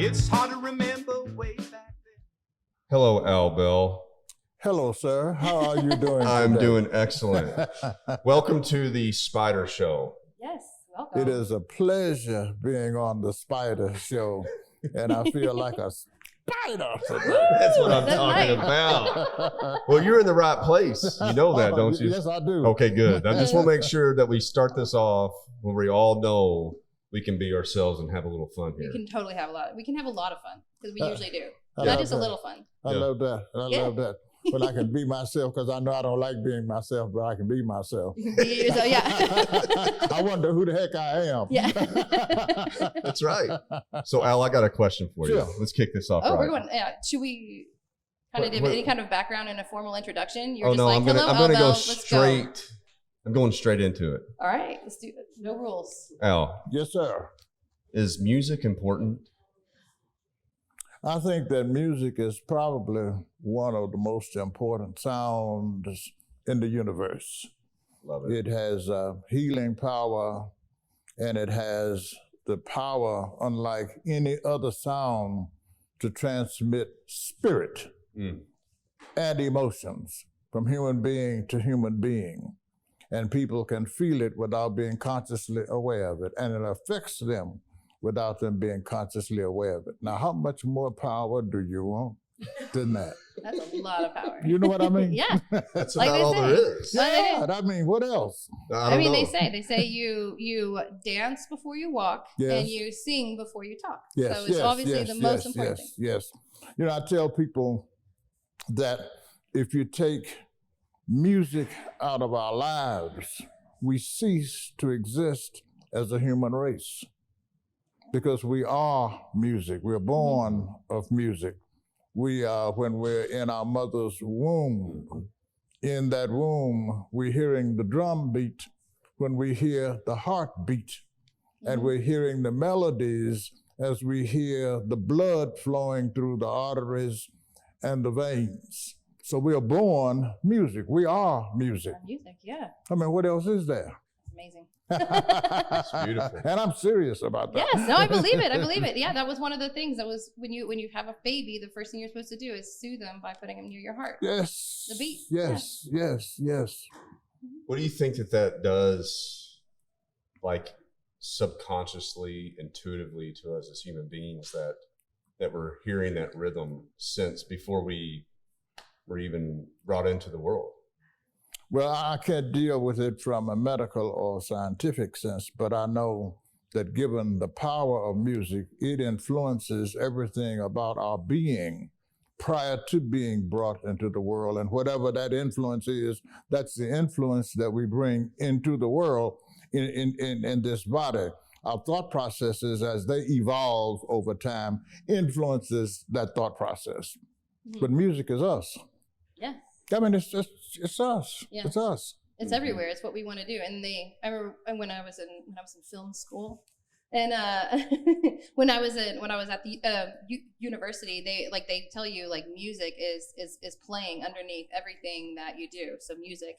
It's hard to remember way back then. Hello, Al Bell. Hello, sir. How are you doing I'm today? doing excellent. Welcome to the Spider Show. Yes, welcome. It is a pleasure being on the Spider Show, and I feel like a spider today. That's what I'm That's talking right. about. Well, you're in the right place. You know that, don't you? Yes, I do. Okay, good. I just want to make sure that we start this off where we all know we can be ourselves and have a little fun here. We can totally have a lot. We can have a lot of fun because we usually do. I Not love just a that. little fun. I Yeah. love that. I Yeah. love that. When I can be myself, because I know I don't like being myself, but I can be myself. You can be yourself, yeah. I wonder who the heck I am. Yeah. That's right. So, Al, I got a question for you. Sure. Let's kick this off. Oh, right. we're going. Yeah. Should we kind of give What- any kind of background and a formal introduction? You're Oh just no, like, I'm gonna hello, go Albell, let's straight. I'm going straight into it. All right, let's do it. No rules. Al, Yes, sir. is music important? I think that music is probably one of the most important sounds in the universe. Love it. It has healing power, and it has the power, unlike any other sound, to transmit spirit Mm. and emotions from human being to human being. And people can feel it without being consciously aware of it, and it affects them without them being consciously aware of it. Now, how much more power do you want than that? That's a lot of power. You know what I mean? Yeah. That's Like about they all say. there is. Yeah, I mean, what else? I mean, don't they know. say you dance before you walk Yes. and you sing before you talk. Yes, So it's yes, obviously yes, the most yes, important yes, thing. yes. You know, I tell people that if you take music out of our lives, we cease to exist as a human race because we are music. We're born of music. We are, when we're in our mother's womb, in that womb, we're hearing the drum beat when we hear the heartbeat, and we're hearing the melodies as we hear the blood flowing through the arteries and the veins. So we are born music. We are music. Music, yeah. I mean, what else is there? Amazing. It's beautiful. And I'm serious about that. Yes, no, I believe it. I believe it. Yeah, that was one of the things that was when you have a baby, the first thing you're supposed to do is soothe them by putting them near your heart. Yes. The beat. Yes, yes, yes. What do you think that does, like subconsciously, intuitively to us as human beings that we're hearing that rhythm since before we were even brought into the world? Well, I can't deal with it from a medical or scientific sense, but I know that given the power of music, it influences everything about our being prior to being brought into the world. And whatever that influence is, that's the influence that we bring into the world in this body. Our thought processes, as they evolve over time, influences that thought process. Mhm. But music is us. Yeah. I mean, it's us. Yeah. It's us. It's everywhere. It's what we want to do. And I remember when I was in film school, and when I was at the university, they tell you like music is playing underneath everything that you do. So music,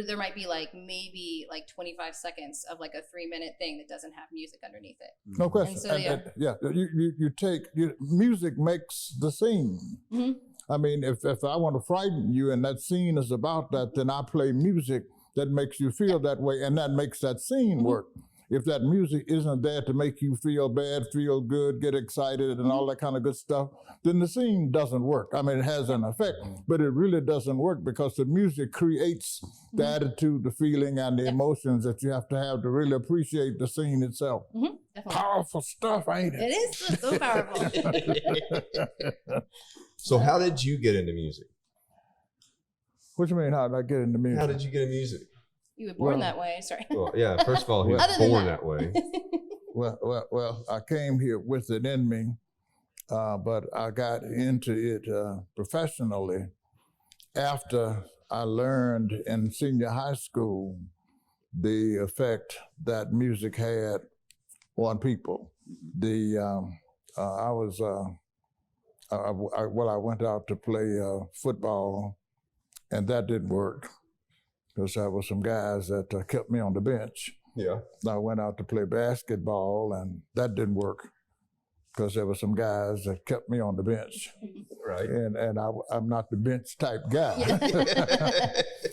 there might be maybe 25 seconds of like a 3-minute thing that doesn't have music underneath it. No question. And so, Music makes the scene. Mm-hmm. I mean, if I want to frighten you and that scene is about that, then I play music that makes you feel that way, and that makes that scene work. If that music isn't there to make you feel bad, feel good, get excited, and all that kind of good stuff, then the scene doesn't work. I mean, it has an effect, but it really doesn't work because the music creates the attitude, the feeling, and the emotions that you have to really appreciate the scene itself. Mm-hmm. Definitely. Powerful stuff, ain't it? It is so powerful. So how did you get into music? What you mean, how did I get into music? How did you get into music? You were born Well- that way. Sorry. Well, yeah, first of all, he was Other than born that. that way. Well, I came here with it in me, but I got into it professionally after I learned in senior high school the effect that music had on people. I went out to play football, and that didn't work because there were some guys that kept me on the bench. Yeah. I went out to play basketball, and that didn't work. because there were some guys that kept me on the bench. Right. And I'm not the bench type guy.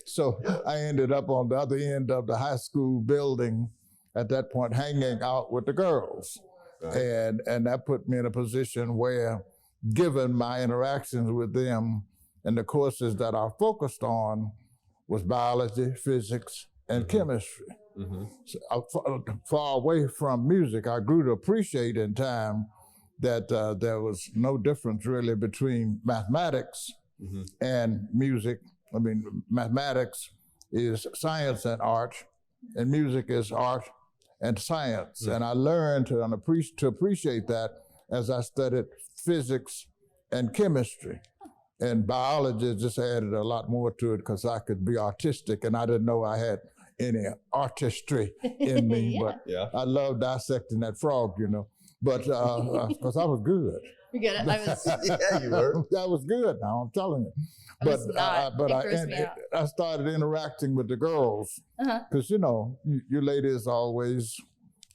So I ended up on the other end of the high school building at that point, hanging out with the girls. Right. And that put me in a position where, given my interactions with them and the courses that I focused on was biology, physics, and chemistry. So, far away from music, I grew to appreciate in time that there was no difference really between mathematics and music. I mean, mathematics is science and art, and music is art and science. And I learned to appreciate that as I studied physics and chemistry. And biology just added a lot more to it because I could be artistic, and I didn't know I had any artistry in me. But I love dissecting that frog, you know. But because I was good. You're good. I was. Yeah, you were. That was good. Now I'm telling you. But I started interacting with the girls because you know you ladies always,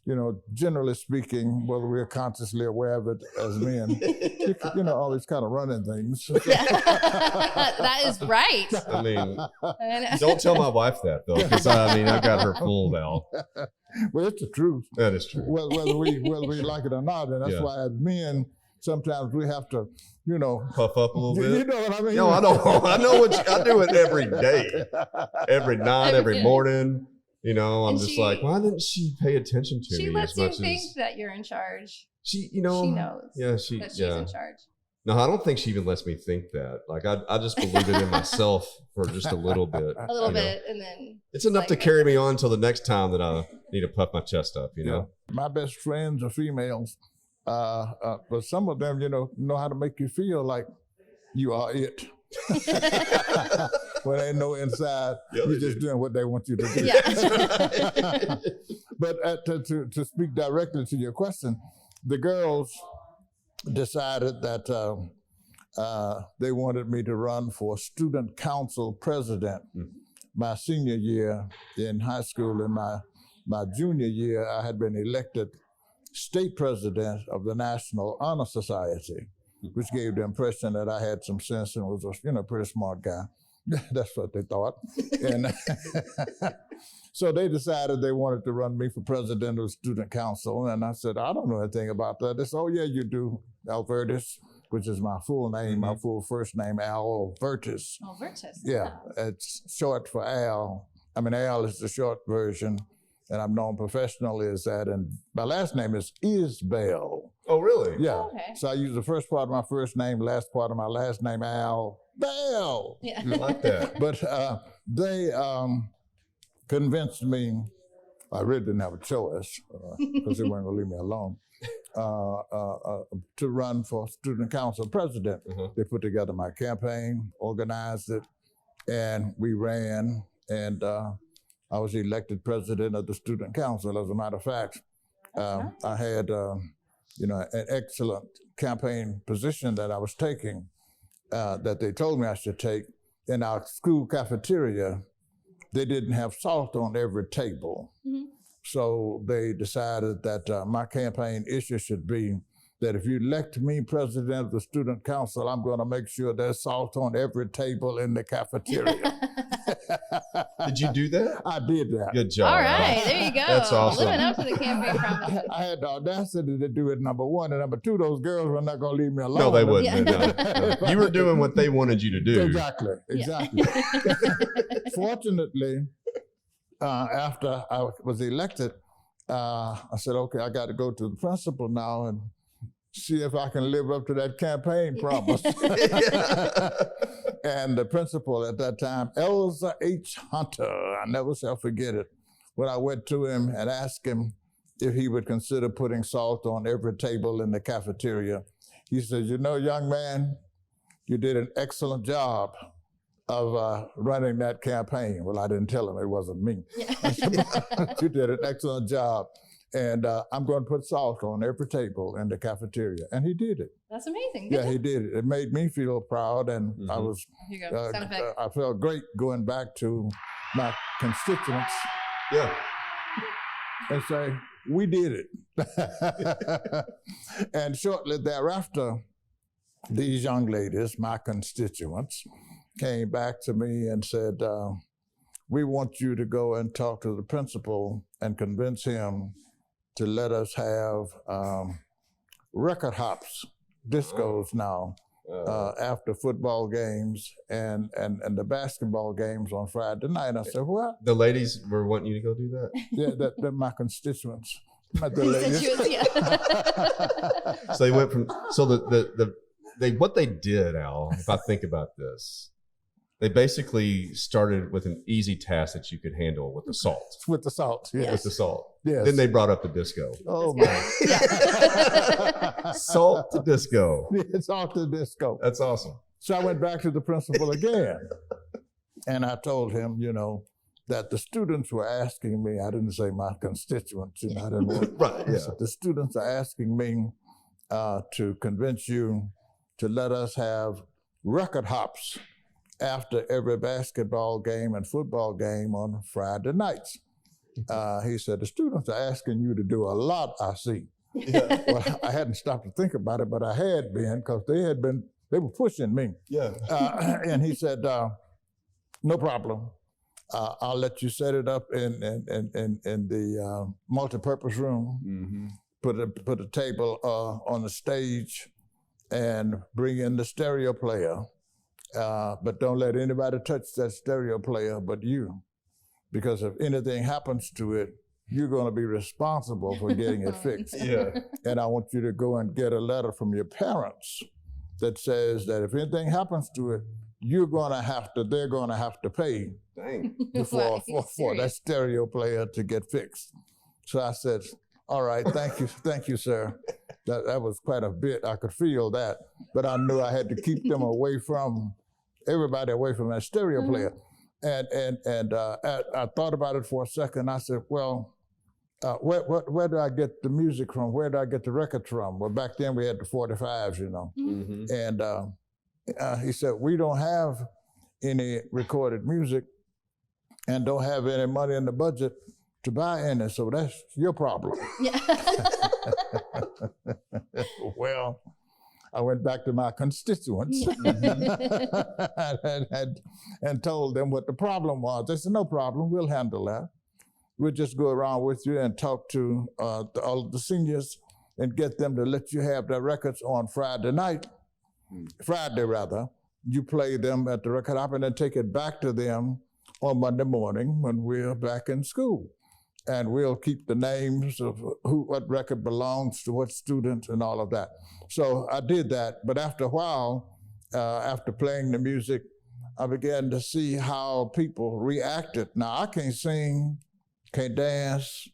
you know, generally speaking, whether we're consciously aware of it as men, you know, always kind of running things. That is right. I mean, don't tell my wife that though, because I mean I've got her fooled out. Well, it's the truth. That is true. Whether we like it or not, and that's why as men sometimes we have to, you know, puff up a little bit. You know what I mean? No, I don't. I know I do it every day, every night, every morning. You know, I'm just like, why didn't she pay attention to me? She lets as you much think as that you're in charge. she, you know, she knows. Yeah, that she's in charge. No, I don't think she even lets me think that. Like, I just believe it in myself for just a little bit. A little bit, and then it's enough to carry me on until the next time that I need to puff my chest up. You know, my best friends are females, but some of them, you know how to make you feel like you are it. When ain't no inside, you're just doing what they want you to do. Yeah. But to speak directly to your question, the girls decided that they wanted me to run for student council president my senior year in high school. In my junior year, I had been elected state president of the National Honor Society, which gave the impression that I had some sense and was a pretty smart guy. That's what they thought. And so they decided they wanted to run me for president of the student council. And I said, I don't know anything about that. They said, oh, yeah, you do. Alvertis, which is my full name, my full first name, Alvertis. Alvertis. Yeah, it's short for Al. I mean, Al is the short version, and I'm known professionally as that. And my last name is Isbell. Oh, really? Yeah. Oh, okay. So I use the first part of my first name, last part of my last name, Al Bell. Yeah. I like that. But they convinced me, I really didn't have a choice because they weren't going to leave me alone, to run for student council president. They put together my campaign, organized it, and we ran, and I was elected president of the student council. As a matter of fact, I had an excellent campaign position that I was taking that they told me I should take. In our school cafeteria, they didn't have salt on every table. So they decided that my campaign issue should be that if you elect me president of the student council, I'm going to make sure there's salt on every table in the cafeteria. Did you do that? I did that. Good job. All right, there you go. That's awesome. Living up to the campaign promises. I had the audacity to do it, number one. And number two, those girls were not going to leave me alone. No, they wouldn't. No. You were doing what they wanted you to do. Exactly. Fortunately, after I was elected, I said, okay, I got to go to the principal now and see if I can live up to that campaign promise. And the principal at that time, Elza H. Hunter, I never shall forget it, when I went to him and asked him if he would consider putting salt on every table in the cafeteria. He said, you know, young man, you did an excellent job of running that campaign. Well, I didn't tell him it wasn't me. You did an excellent job. And I'm going to put salt on every table in the cafeteria. And he did it. That's amazing. Yeah, he did it. It made me feel proud. And I was, Here you go. Sound effect. I felt great going back to my constituents. Yeah. and say, we did it. And shortly thereafter, these young ladies, my constituents, came back to me and said, we want you to go and talk to the principal and convince him to let us have record hops, discos now, after football games and the basketball games on Friday night. I said, what? The ladies were wanting you to go do that? Yeah, they're my constituents. Not the ladies. Yeah. So they went from, so what they did, Al, if I think about this, they basically started with an easy task that you could handle with the salt. With the salt, yes. With the salt. Yes. Then they brought up the disco. Oh, my. Salt to disco. Yeah, salt to disco. That's awesome. So I went back to the principal again. And I told him, you know, that the students were asking me, I didn't say my constituents, you know, I didn't want, right, yeah. So the students are asking me to convince you to let us have record hops after every basketball game and football game on Friday nights. He said, the students are asking you to do a lot, I see. Yeah. Well, I hadn't stopped to think about it, but I had been, because they were pushing me. Yeah. And he said, no problem. I'll let you set it up in the multi-purpose room, put a table on the stage and bring in the stereo player. But don't let anybody touch that stereo player but you, because if anything happens to it, you're going to be responsible for getting it fixed. Yeah. And I want you to go and get a letter from your parents that says that if anything happens to it, they're going to have to pay for that stereo player to get fixed. So I said, all right, thank you, sir. That was quite a bit. I could feel that, but I knew I had to keep them everybody away from that stereo player. And I thought about it for a second. I said, well, where do I get the music from? Where do I get the records from? Well, back then we had the 45s, you know. And he said, we don't have any recorded music and don't have any money in the budget to buy any, so that's your problem. Yeah. Well, I went back to my constituents and told them what the problem was. They said, no problem, we'll handle that. We'll just go around with you and talk to all of the seniors and get them to let you have their records on Friday night. Friday, rather. You play them at the record hop and then take it back to them on Monday morning when we're back in school. And we'll keep the names of what record belongs to what student and all of that. So I did that, but after a while, after playing the music, I began to see how people reacted. Now, I can't sing, can't dance,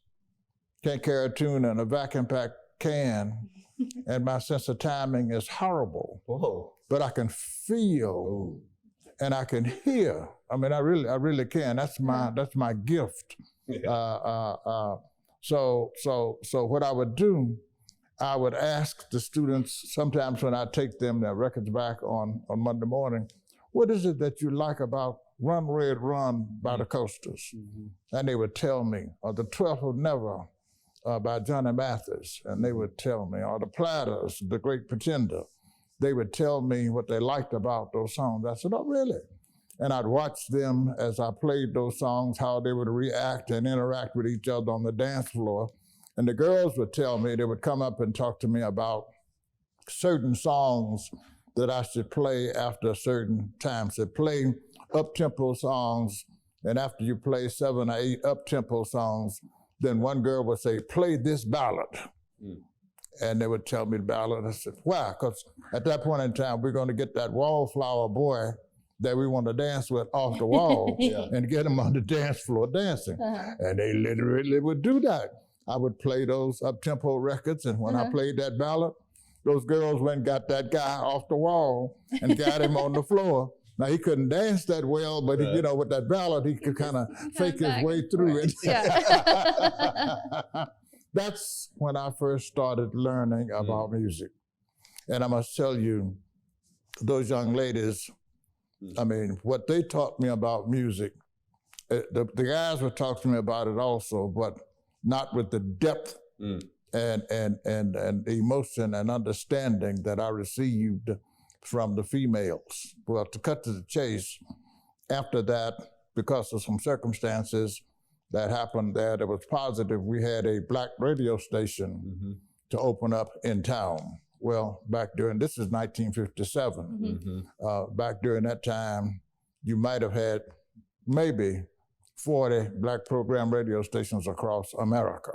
can't carry a tune in a vacuum pack can, and my sense of timing is horrible. Whoa. But I can feel and I can hear. I mean, I really can. That's my gift. Yeah. So what I would do, I would ask the students sometimes when I take them their records back on Monday morning, what is it that you like about Run Red Run by the Coasters? And they would tell me, or The 12th of Never by Johnny Mathis, and they would tell me, or The Platters, The Great Pretender. They would tell me what they liked about those songs. I said, oh, really? And I'd watch them as I played those songs, how they would react and interact with each other on the dance floor. And the girls would tell me, they would come up and talk to me about certain songs that I should play after a certain time. So play up-tempo songs, and after you play 7 or 8 up-tempo songs, then one girl would say, play this ballad. And they would tell me the ballad. I said, why? Because at that point in time, we're going to get that wallflower boy that we want to dance with off the wall and get him on the dance floor dancing. And they literally would do that. I would play those up-tempo records, and when I played that ballad, those girls went and got that guy off the wall and got him on the floor. Now, he couldn't dance that well, but he, with that ballad, he could kind of fake his way through it. That's when I first started learning about music. And I must tell you, those young ladies, I mean, what they taught me about music, the guys would talk to me about it also, but not with the depth and emotion and understanding that I received from the females. Well, to cut to the chase, after that, because of some circumstances that happened there that was positive, we had a black radio station to open up in town. Well, this is 1957. Back during that time, you might have had maybe 40 black program radio stations across America.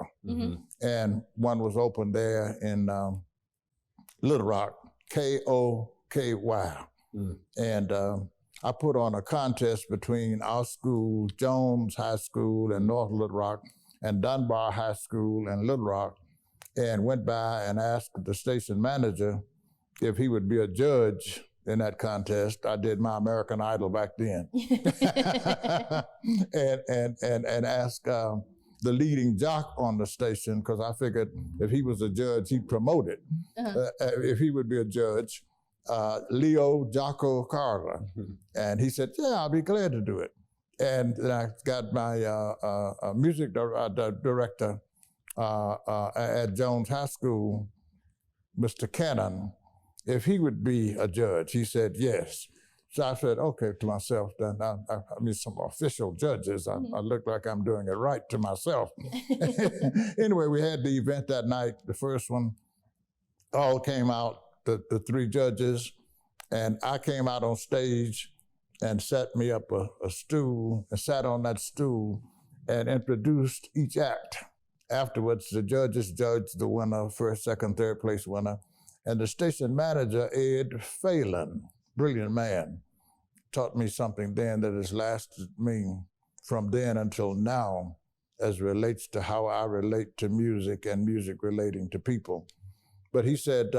And one was opened there in Little Rock, KOKY. And I put on a contest between our school, Jones High School in North Little Rock, and Dunbar High School in Little Rock, and went by and asked the station manager if he would be a judge in that contest. I did my American Idol back then. and asked the leading jock on the station, because I figured if he was a judge, he'd promote it. If he would be a judge, Leo Jocko Carter. And he said, yeah, I'll be glad to do it. And then I got my music director at Jones High School, Mr. Cannon, if he would be a judge. He said yes. So I said, okay, to myself, then I mean, some official judges, I look like I'm doing it right to myself. Anyway, we had the event that night, the first one, all came out, the three judges, and I came out on stage and set me up a stool and sat on that stool and introduced each act. Afterwards, the judges judged the winner, first, second, third place winner. And the station manager, Ed Phelan, brilliant man, taught me something then that has lasted me from then until now as relates to how I relate to music and music relating to people. But he said,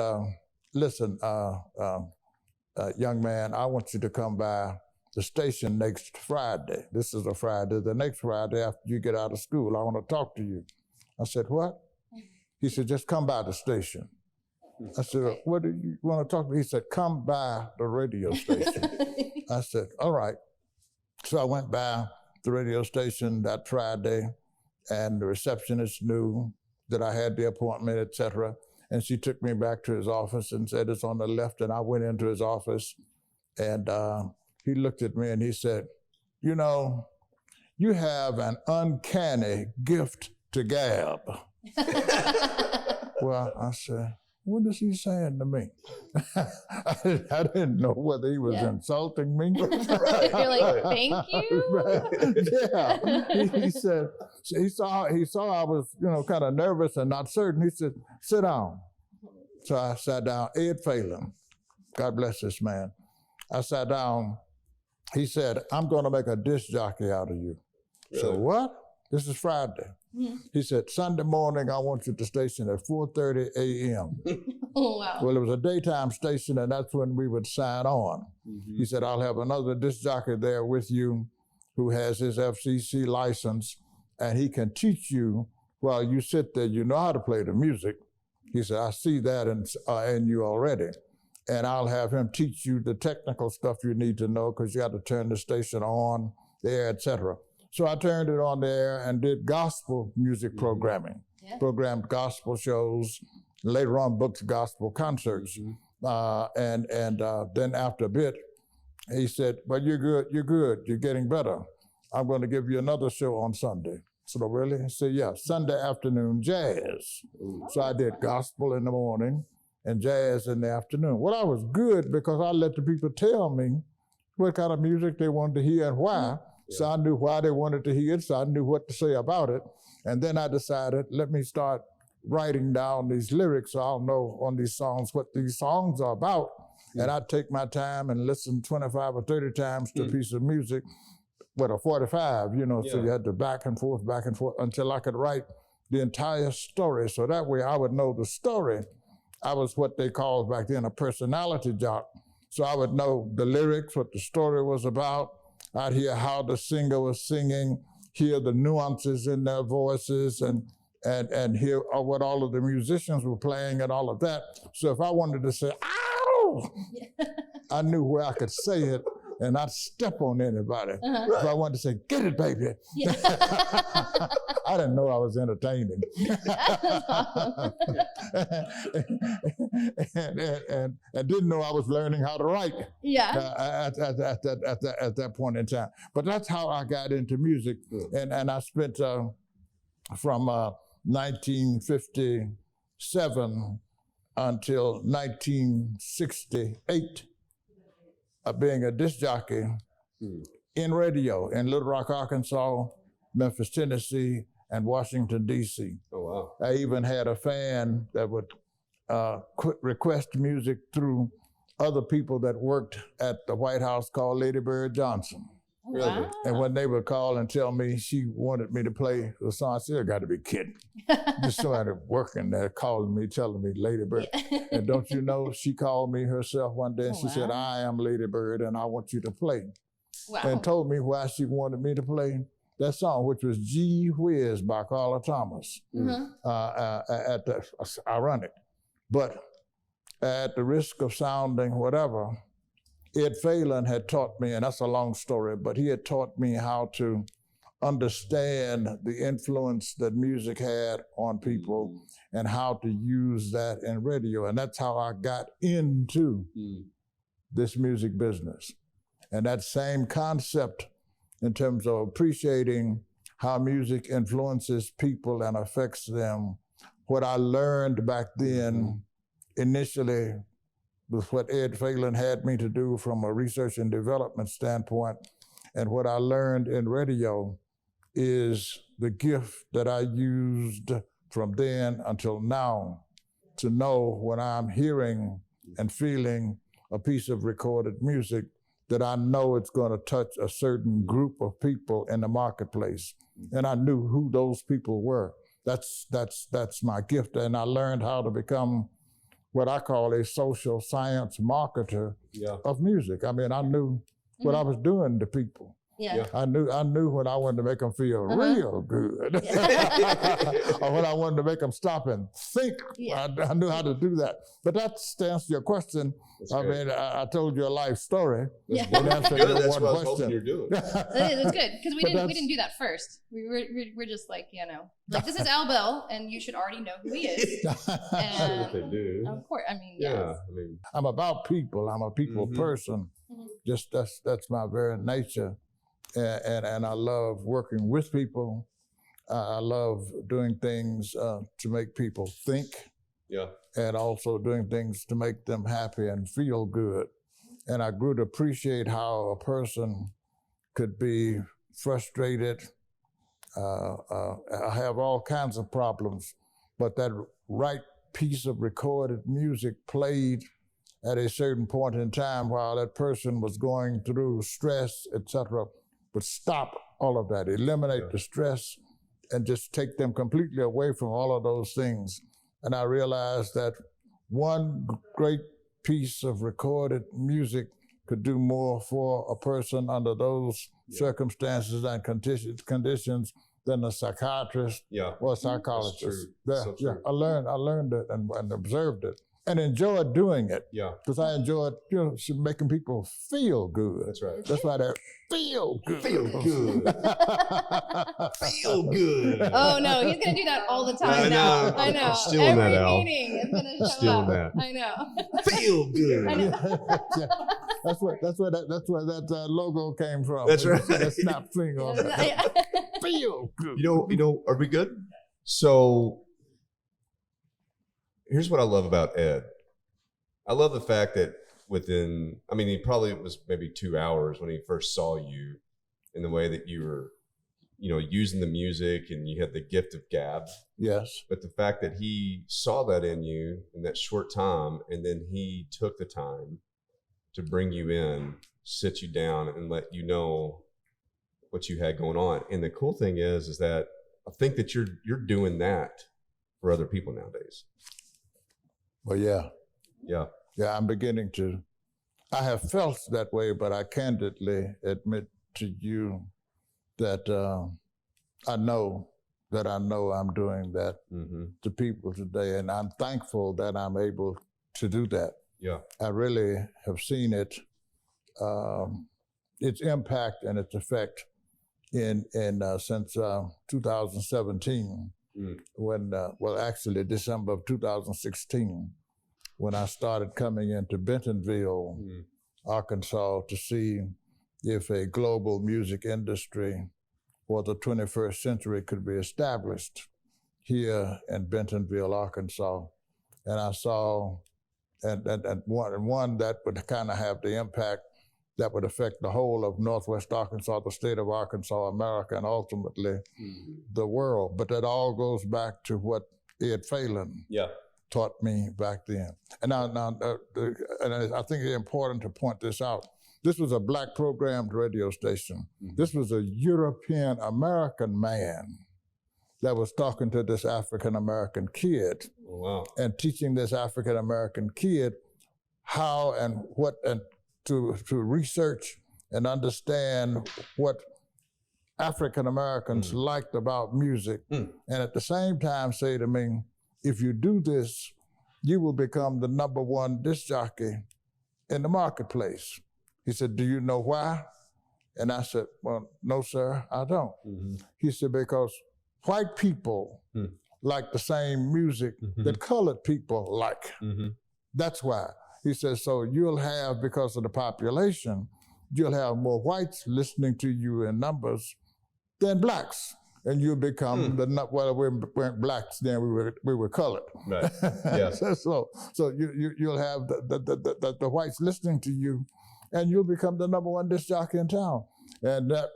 listen, young man, I want you to come by the station next Friday. This is a Friday. The next Friday after you get out of school, I want to talk to you. I said, what? He said, just come by the station. I said, what do you want to talk to me? He said, come by the radio station. I said, all right. So I went by the radio station that Friday, and the receptionist knew that I had the appointment, et cetera. And she took me back to his office and said, it's on the left. And I went into his office, and he looked at me and he said, you know, you have an uncanny gift to gab. Well, I said, what is he saying to me? I didn't know whether he was insulting me. You're like, thank you? Yeah. He said, he saw I was, kind of nervous and not certain. He said, sit down. So I sat down. Ed Phelan, God bless this man. I sat down. He said, I'm going to make a disc jockey out of you. Really? So what? This is Friday. He said, Sunday morning, I want you at the station at 4:30 a.m. Oh, wow. Well, it was a daytime station, and that's when we would sign on. He said, I'll have another disc jockey there with you who has his FCC license, and he can teach you while you sit there. You know how to play the music. He said, I see that in you already. And I'll have him teach you the technical stuff you need to know, because you got to turn the station on, the air, et cetera. So I turned it on the air and did gospel music programming, programmed gospel shows, later on booked gospel concerts. And then after a bit, he said, well, you're good, you're getting better. I'm going to give you another show on Sunday. So really? He said, yeah, Sunday afternoon jazz. So I did gospel in the morning and jazz in the afternoon. Well, I was good because I let the people tell me what kind of music they wanted to hear and why. So I knew why they wanted to hear it, so I knew what to say about it. And then I decided, let me start writing down these lyrics so I'll know on these songs what these songs are about. And I'd take my time and listen 25 or 30 times to a piece of music with a 45, so you had to back and forth until I could write the entire story. So that way I would know the story. I was what they called back then a personality jock. So I would know the lyrics, what the story was about. I'd hear how the singer was singing, hear the nuances in their voices, and hear what all of the musicians were playing and all of that. So if I wanted to say, ow, I knew where I could say it and not step on anybody. If I wanted to say, get it, baby, I didn't know I was entertaining. and didn't know I was learning how to write at that point in time. But that's how I got into music. And I spent from 1957 until 1968 being a disc jockey in radio in Little Rock, Arkansas, Memphis, Tennessee, and Washington, D.C. Oh, wow. I even had a fan that would request music through other people that worked at the White House called Lady Bird Johnson. Really? Wow. And when they would call and tell me she wanted me to play the song, I said, "You got to be kidding." Just somebody working there calling me, telling me Lady Bird. And don't you know, she called me herself one day and she said, "I am Lady Bird and I want you to play." Wow. And told me why she wanted me to play that song, which was Gee Whiz by Carla Thomas. Ironic. But at the risk of sounding whatever, Ed Phelan had taught me, and that's a long story, but he had taught me how to understand the influence that music had on people and how to use that in radio. And that's how I got into this music business. And that same concept in terms of appreciating how music influences people and affects them, what I learned back then initially with what Ed Phelan had me to do from a research and development standpoint, and what I learned in radio is the gift that I used from then until now to know when I'm hearing and feeling a piece of recorded music that I know it's going to touch a certain group of people in the marketplace. And I knew who those people were. That's my gift. And I learned how to become what I call a social science marketer of music. I mean, I knew what I was doing to people. Yeah. I knew when I wanted to make them feel real good, or when I wanted to make them stop and think. I knew how to do that. But that's to answer your question. Mean, I told you a life story. That's what I was hoping you're doing. That's good because we didn't do that first. We're just like, like this is Al Bell, and you should already know who he is. And what they do. of course, I mean, I'm about people. I'm a people person. Just that's my very nature. And I love working with people. I love doing things to make people think. And also doing things to make them happy and feel good. And I grew to appreciate how a person could be frustrated, have all kinds of problems, but that right piece of recorded music played at a certain point in time while that person was going through stress, etc., would stop all of that, eliminate the stress, and just take them completely away from all of those things. And I realized that one great piece of recorded music could do more for a person under those circumstances and conditions than a psychiatrist or a psychologist. I learned it and observed it. And enjoyed doing it. Because I enjoyed, making people feel good. That's right. That's why they feel good. Feel good. Feel good. Oh no, he's gonna do that all the time now. I know. I'm stealing that, Al. Every meeting is gonna show Stealing up. that. I know. Feel good. That's where that logo came from. That's right. That snap finger on that. Feel good. Are we good? So here's what I love about Ed. I love the fact that he probably was maybe 2 hours when he first saw you, in the way that you were, using the music and you had the gift of gab. Yes. But the fact that he saw that in you in that short time, and then he took the time to bring you in, sit you down, and let you know what you had going on. And the cool thing is that I think that you're doing that for other people nowadays. Well, yeah. Yeah, I'm beginning to. I have felt that way, but I candidly admit to you that I know I'm doing that to people today, and I'm thankful that I'm able to do that. Yeah, I really have seen its impact and its effect in since 2017, when actually December of 2016, when I started coming into Bentonville, Arkansas, to see if a global music industry for the 21st century could be established here in Bentonville, Arkansas. And I saw and one that would kind of have the impact that would affect the whole of Northwest Arkansas, the state of Arkansas, America, and ultimately the world. But that all goes back to what Ed Phelan taught me back then. And and I think it's important to point this out. This was a Black programmed radio station. This was a European American man that was talking to this African American kid and teaching this African American kid how and what and to research and understand what African Americans liked about music, and at the same time say to me, if you do this, you will become the #1 disc jockey in the marketplace. He said, do you know why? And I said, well, no, sir, I don't. He said, because white people like the same music that colored people like. That's why. He says, so you'll have, because of the population, you'll have more whites listening to you in numbers than blacks. And you'll become well, we weren't blacks then, we were colored. Right. Yeah. so you'll have the whites listening to you, and you'll become the #1 disc jockey in town. And that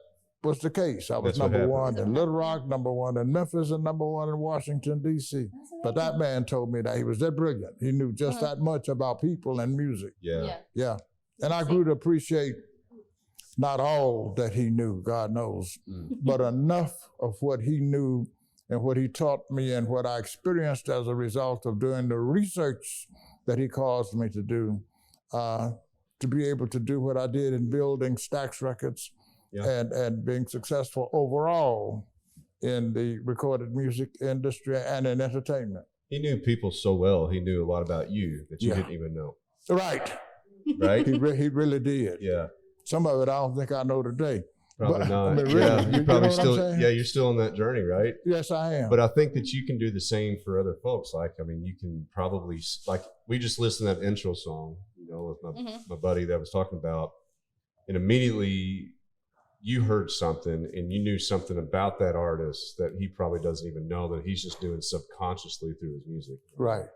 was the case. I was #1 in Little Rock, #1 in Memphis, and #1 in Washington, D.C. But that man told me that he was that brilliant. He knew just that much about people and music. Yeah. And I grew to appreciate not all that he knew, God knows, but enough of what he knew and what he taught me and what I experienced as a result of doing the research that he caused me to do, to be able to do what I did in building Stax Records and being successful overall in the recorded music industry and in entertainment. He knew people so well. He knew a lot about you that you didn't even know. Right. He really did. Yeah. Some of it I don't think I know today. Probably not. I mean, really, you probably still, you're still on that journey, right? Yes, I am. But I think that you can do the same for other folks. Like, I mean, you can probably, like, we just listened to that intro song, you know, with my buddy that I was talking about, and immediately you heard something and you knew something about that artist that he probably doesn't even know, that he's just doing subconsciously through his music. Right.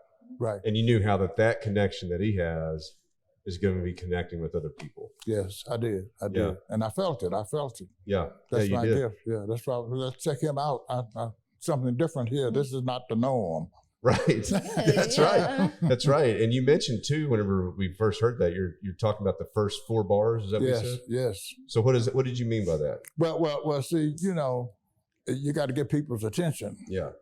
And you knew how that connection that he has is going to be connecting with other people. Yes, I did. And I felt it. Yeah. That's my did. gift. Yeah, that's why. Let's check him out. Something different here. This is not the norm. Right. Right. That's right. And you mentioned too, whenever we first heard that, you're talking about the first 4 bars. Is that what you said? Yes. So what did you mean by that? Well, see, you know, you got to get people's attention. Yeah.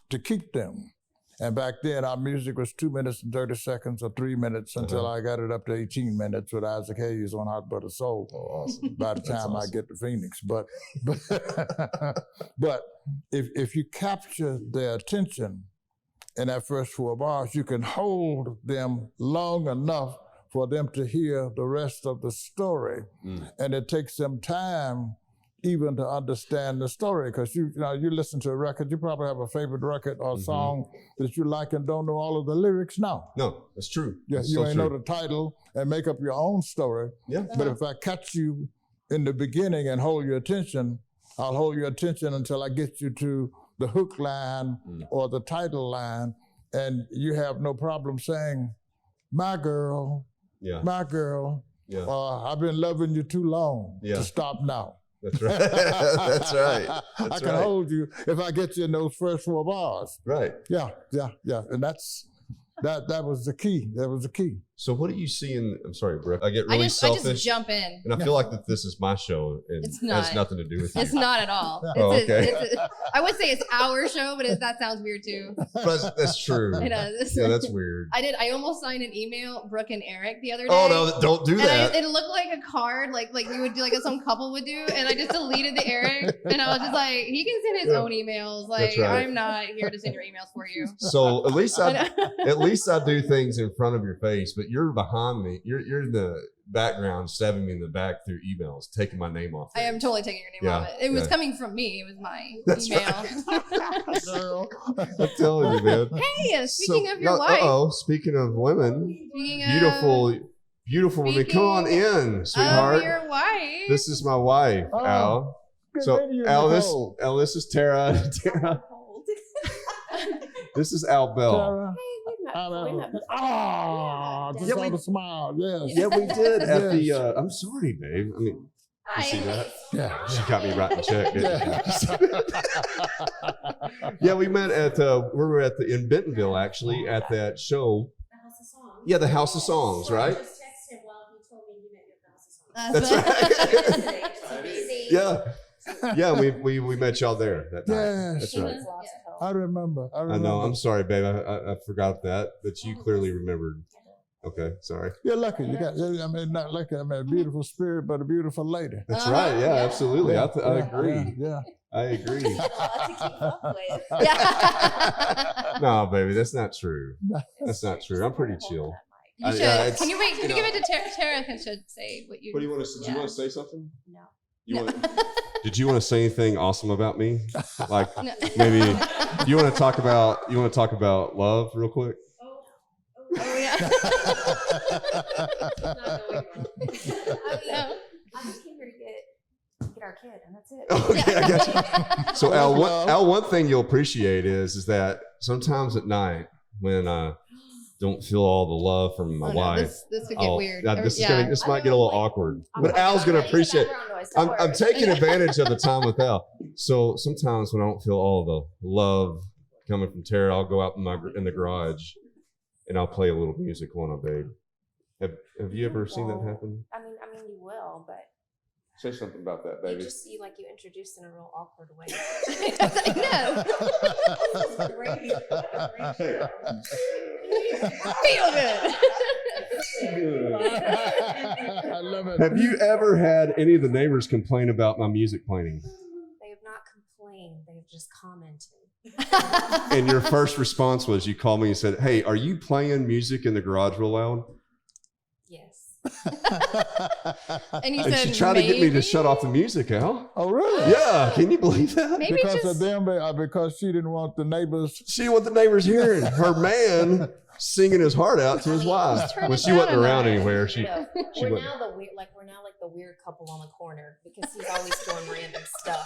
To keep them. And back then, our music was 2 minutes and 30 seconds or 3 minutes until I got it up to 18 minutes with Isaac Hayes on Hot Butter Soul. Oh, awesome. By the time I get to Phoenix. But if you capture their attention in that first 4 bars, you can hold them long enough for them to hear the rest of the story. And it takes them time even to understand the story, because you listen to a record, you probably have a favorite record or song that you like and don't know all of the lyrics now. No, that's true. Yeah, that's you so ain't know the title and make up your own story. Yeah. But if I catch you in the beginning and hold your attention, I'll hold your attention until I get you to the hook line or the title line, and you have no problem saying, my girl, my girl, I've been loving you too long to stop now. That's right. That's right. I can hold you if I get you in those first 4 bars. Right. Yeah. And that was the key. That was the key. So what do you see in, I'm sorry, Brooke, I get really selfish. I just jump in. And I feel like that this is my show and it's it has nothing to do with you. It's not at all. I would say it's our show, but that sounds weird too. But that's true. It does. Yeah, that's weird. I almost signed an email, Brooke and Eric, the other day. Oh no, don't do that. It looked like a card, like you would do, like some couple would do, and I just deleted the Eric, and I was just like, he can send his own emails. Like, I'm not here to send your emails for you. So at least I do things in front of your face, but you're behind me. You're in the background, stabbing me in the back through emails, taking my name off. I am totally taking your name off it. It was coming from me. It was my email. I'm telling you, man. Hey, speaking of your wife. Speaking of women, Speaking beautiful women. Come on in, sweetheart. Of your wife. This is my wife, Al. So, Al, this is Tara. Tara. This is Al Bell. Just saw the smile. Yes. Yeah, we did at the. I'm sorry, babe. I mean, you see that? Yeah. She got me writing a check. Yeah, we met at. We were at in Bentonville actually at that show. The House of Songs. Yeah, the House of Songs, right? I just texted him while he told me you met me at the House of Songs. That's right. Yeah, we met y'all there that night. Yes. That's right. I remember. I know. I'm sorry, babe. I forgot that, but you clearly remembered. Okay, sorry. You're lucky. You got. I mean, not lucky. I mean, a beautiful spirit, but a beautiful lady. That's right. Yeah, absolutely. I agree. Yeah. I agree. To keep up with. No, baby, that's not true. That's not true. I'm pretty chill. You should. Can you wait? Can you give it to Tara? Tara should say what you. What do you want to? Do you want to say something? No. Did you want to say anything awesome about me? Like No. maybe you want to talk about love real quick? Oh yeah. I just came here to get our kid, and that's it. Okay, I got you. So Al, one thing you'll appreciate is that sometimes at night when I don't feel all the love from my wife, This could get weird. This might get a little awkward. But Al's gonna appreciate. I'm taking advantage of the time with Al. So sometimes when I don't feel all the love coming from Tara, I'll go out in the garage and I'll play a little music on her, babe. Have you ever seen that happen? I mean, you will, but Say something about that, baby. you introduced in a real awkward way. Feel good. I love it. Have you ever had any of the neighbors complain about my music playing? They have not complained. They have just commented. And your first response was you called me and said, "Hey, are you playing music in the garage real loud?" Yes. And you And said she tried to get me to shut off the music, Al. Oh, really? Yeah, can you believe that? Maybe Because just of them, because she didn't want the neighbors. She didn't want the neighbors hearing her man singing his heart out to his wife. Just turn When it she wasn't down a around notch. anywhere, We're wasn't. now like the weird couple on the corner because he's always doing random stuff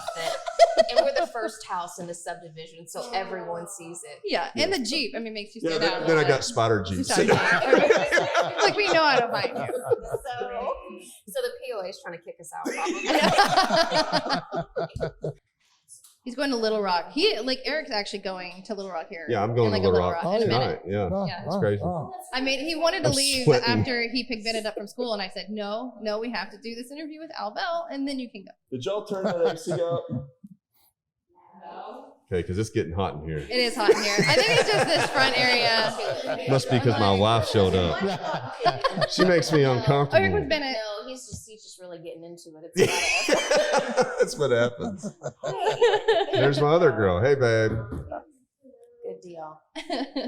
and we're the first house in the subdivision, so everyone sees it. yeah, and the Jeep. I mean, makes you Yeah, stand out. then I got Spider Jeep. Sorry. It's like we know how to find you. So the POA is trying to kick us out. Probably. He's going to Little Rock. Eric's actually going to Little Rock here. Yeah, I'm going in to a Little Rock in a minute. tonight. Yeah, Yeah. it's crazy. I mean, he wanted to I'm leave sweating. after he picked Bennett up from school, and I said, no, we have to do this interview with Al Bell, and then you can go. Did y'all turn that AC up? Okay, because it's getting hot in here. It is hot in here. I think it's just this front area. Must be because my wife showed up. She makes me Oh, here comes uncomfortable. Bennett. No, he's just really getting into it. It's not us. That's what happens. There's my other girl. Hey, babe. Good deal.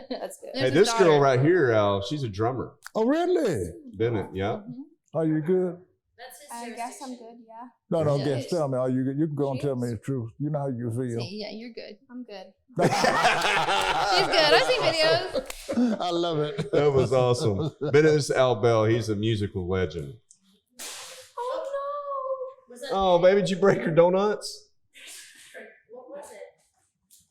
That's good. Hey, this girl right here, Al, she's a drummer. Oh, really? Bennett, yeah. Are you good? That's his I guess I'm good, yeah. No, Yeah. guess. Tell me. Are you good? You can go and tell me the truth. You know how you feel. Yeah, you're good. I'm good. She's good. I've seen videos. I love it. That was awesome. Bennett is Al Bell. He's a musical legend. Oh no! Oh, baby, did you break your donuts? What was it?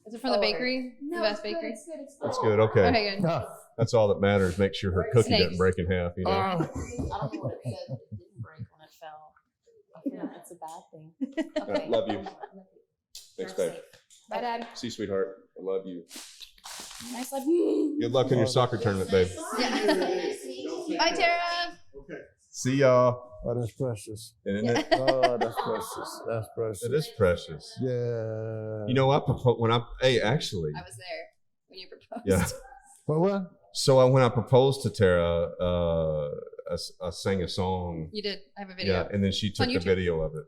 Is it from the bakery? No, the best it's good, bakery? it's good, it's good. That's good. Okay. Okay, good. That's all that matters. Make sure her cookie Snakes. doesn't break in half, you know? I don't know what it said, but it didn't break when it fell. I feel like that's a bad thing. Okay. Love you. Thanks, Drive babe. safe. Bye, Dad. See you, sweetheart. I love you. Nice life. Good luck in your soccer tournament, babe. Bye, Tara. See y'all. Oh, that's precious. Isn't it? Oh, that's precious. That's precious. It is precious. Yeah. You know, actually, I was there when you proposed. yeah. What? So when I proposed to Tara, I sang a song. You did. I have a video. Yeah, and then she took on the YouTube. video of it.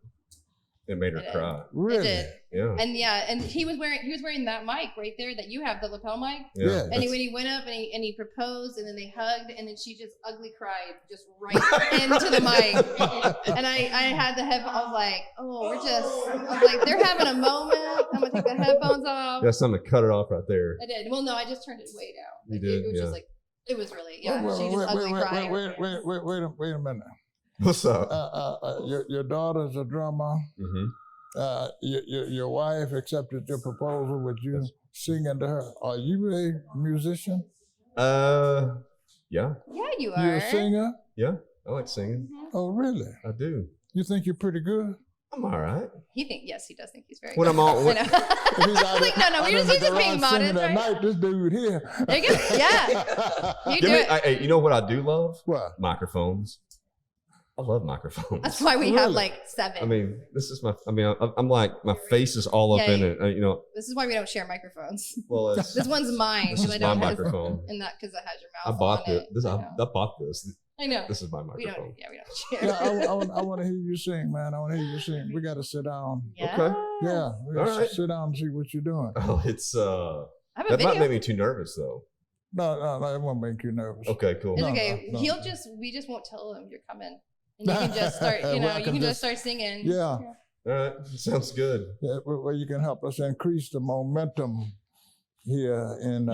It made her It did. cry. It Really? did. Yeah. And he was wearing that mic right there that you have, the lapel mic. Yeah. And when he went up and he proposed, and then they hugged, and then she just ugly cried just right into the mic. And I had the headphones. I was like, oh, I was like, they're having a moment. I'm gonna take the headphones off. That's something to cut it off right there. I did. Well, no, I just turned it way down. You Like, did? It was Yeah. just like, it was really, yeah. Wait, She just ugly cried. wait a minute. What's up? Your daughter's a drummer. Mm-hmm. Your wife accepted your proposal with you singing to her. Are you a musician? Yeah. Yeah, you are. You a singer? Yeah. I like singing. Oh, really? I do. You think you're pretty good? I'm all right. Yes, he does think he's very When good. I'm on, when, I know. If he's out Like, no, out you're in just the being garage singing modest, at right? night, this dude here. There you go. Yeah. You give do me, it. hey, you know what I do love? What? Microphones. I love microphones. That's why we have Really? like 7. I mean, this is my. I mean, I'm like my face is all up Yeah, in yeah. it. You know. This is why we don't share microphones. Well, it's, This one's mine. this 'cause is I my don't have- microphone. And that because it has your I mouth bought on it. This. I I know. bought this. I know. This is my We don't. microphone. Yeah, we don't share. Yeah, I want to hear you sing, man. I want to hear you sing. We got to sit down. Yeah. Okay. Yeah, we got to All right. sit down and see what you're doing. Oh, it's I have a that might video. make me too nervous though. No, it won't make you nervous. Okay, cool. It's No, okay. no. We just won't tell him you're coming. And you can just start, Well, I you can can just just- start singing. Yeah, All right, sounds good. yeah, where you can help us increase the momentum here in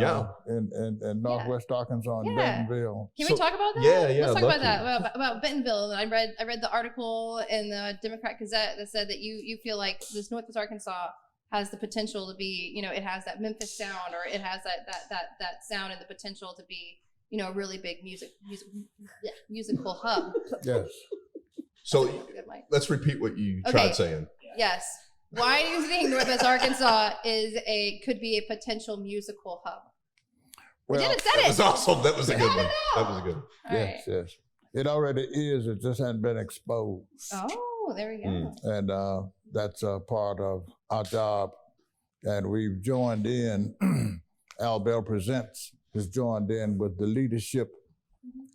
Northwest Arkansas and Yeah. Bentonville. Can So- we talk about that? yeah, Let's I'd talk love about that. to. About Bentonville. I read the article in the Democrat Gazette that said that you feel like this Northwest Arkansas has the potential to be, it has that Memphis sound, or it has that sound and the potential to be, a really big musical hub. Yes. So Good, Mike. let's repeat what you Okay. tried saying. Yes. Why do you think Northwest Arkansas could be a potential musical hub? We Well, didn't say That it. was awesome. That was a good I one. know. That was a good one. All right. yes. It already is. It just hadn't been exposed. Oh, there we go. Mm. And that's a part of our job. And we've joined in, Al Bell Presents has joined in with the leadership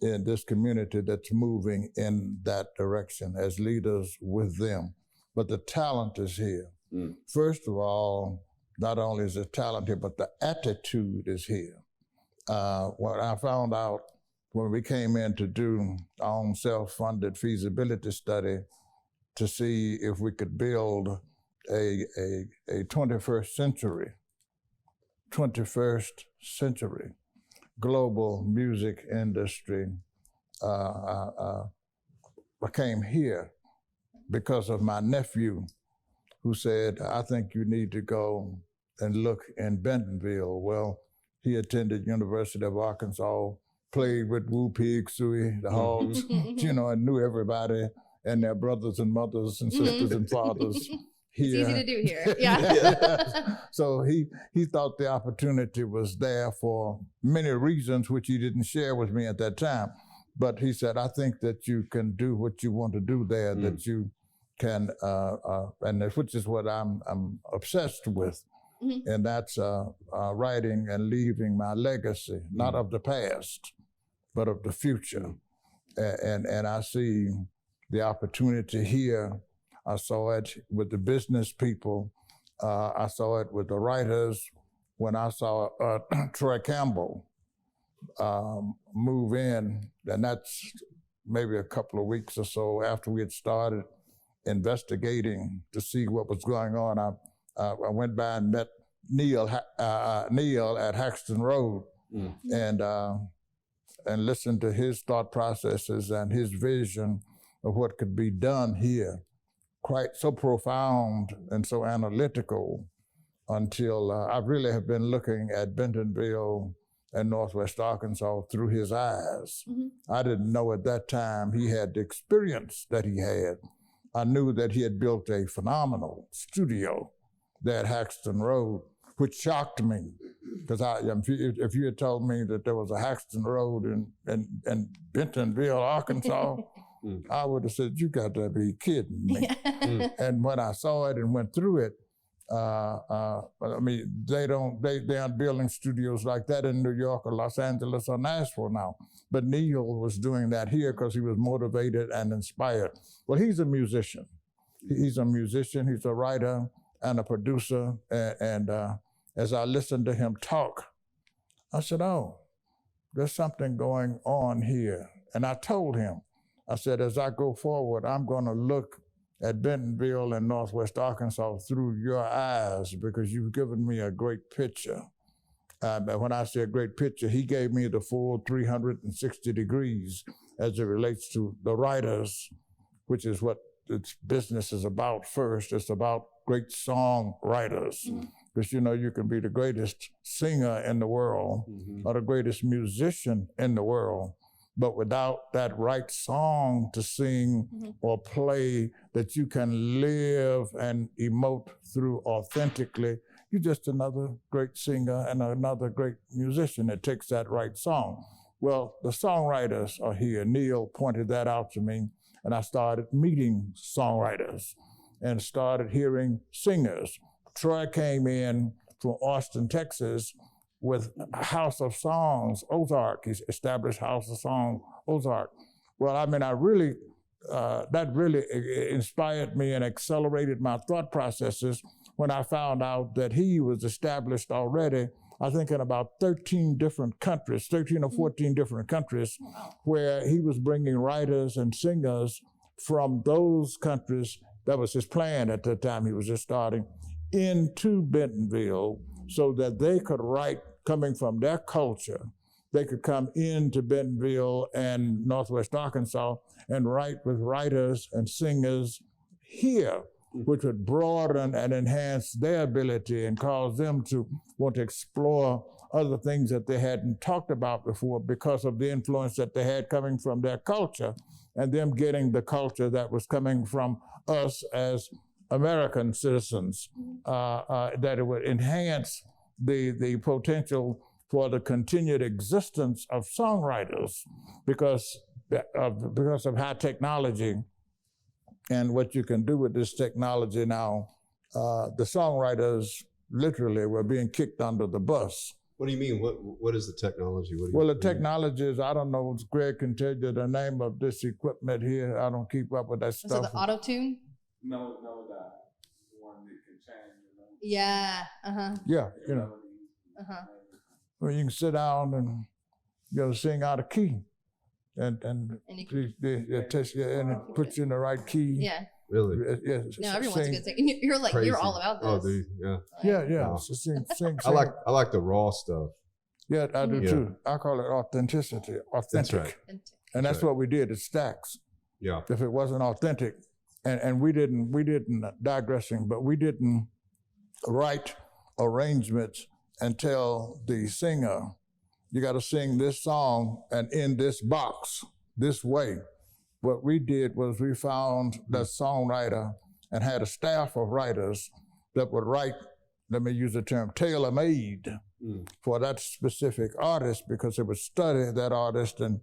in this community that's moving in that direction as leaders with them. But the talent is here. Mm. First of all, not only is the talent here, but the attitude is here. What I found out when we came in to do our own self-funded feasibility study to see if we could build a 21st century global music industry. I came here because of my nephew, who said, I think you need to go and look in Bentonville. Well, he attended University of Arkansas, played with Wu Pig Sui, the Hogs, and knew everybody and their brothers and mothers and sisters and fathers It's here. easy to do here. Yeah. So he thought the opportunity was there for many reasons, which he didn't share with me at that time. But he said, I think that you can do what you want to do there, that you can, which is what I'm obsessed with. Mhm. And that's writing and leaving my legacy, not of the past, but of the future. And I see the opportunity here. I saw it with the business people. I saw it with the writers. When I saw Troy Campbell move in, and that's maybe a couple of weeks or so after we had started investigating to see what was going on. I went by and met Neil at Haxton Road, and listened to his thought processes and his vision of what could be done here. Quite so profound and so analytical until I really have been looking at Bentonville and Northwest Arkansas through his eyes. I didn't know at that time he had the experience that he had. I knew that he had built a phenomenal studio there at Haxton Road, which shocked me, because if you had told me that there was a Haxton Road in Bentonville, Arkansas, I would have said, you got to be kidding me. And when I saw it and went through it, they aren't building studios like that in New York or Los Angeles or Nashville now. But Neil was doing that here because he was motivated and inspired. Well, he's a musician. He's a musician, he's a writer and a producer. And as I listened to him talk, I said, oh, there's something going on here. And I told him, I said, as I go forward, I'm going to look at Bentonville and Northwest Arkansas through your eyes because you've given me a great picture. But when I say a great picture, he gave me the full 360 degrees as it relates to the writers, which is what its business is about first. It's about great songwriters. Because, you know, you can be the greatest singer in the world or the greatest musician in the world, but without that right song to sing or play that you can live and emote through authentically, you're just another great singer and another great musician that takes that right song. Well, the songwriters are here. Neil pointed that out to me, and I started meeting songwriters and started hearing singers. Troy came in from Austin, Texas, with House of Songs, Ozark. He's established House of Song, Ozark. Well, I mean, that really inspired me and accelerated my thought processes when I found out that he was established already, I think in about 13 different countries, 13 or 14 different countries, where he was bringing writers and singers from those countries. That was his plan at the time he was just starting, into Bentonville so that they could write coming from their culture. They could come into Bentonville and Northwest Arkansas and write with writers and singers here, which would broaden and enhance their ability and cause them to want to explore other things that they hadn't talked about before because of the influence that they had coming from their culture and them getting the culture that was coming from us as American citizens, that it would enhance the potential for the continued existence of songwriters because of high technology and what you can do with this technology now. The songwriters literally were being kicked under the bus. What do you mean? What is the technology? Well, the technology is, I don't know, Greg can tell you the name of this equipment here. I don't keep up with that stuff. So the auto-tune? No, that one that can change, you know. Yeah, Yeah, you know. Well, you can sit down and, you know, sing out of key. And it tests you and it puts you in the right key. Yeah. Really? Yes. No, everyone's a good singer. You're like, Crazy. you're all about this. Oh, dude, yeah. Yeah. Wow. So sing. I like the raw stuff. Yeah, I do Yeah. too. I call it authenticity, authentic. right. And that's right. what we did at Stax. Yeah. If it wasn't authentic, and we didn't digressing, but we didn't write arrangements and tell the singer, you got to sing this song and in this box, this way. What we did was we found that songwriter and had a staff of writers that would write, let me use the term, tailor-made for that specific artist, because they would study that artist and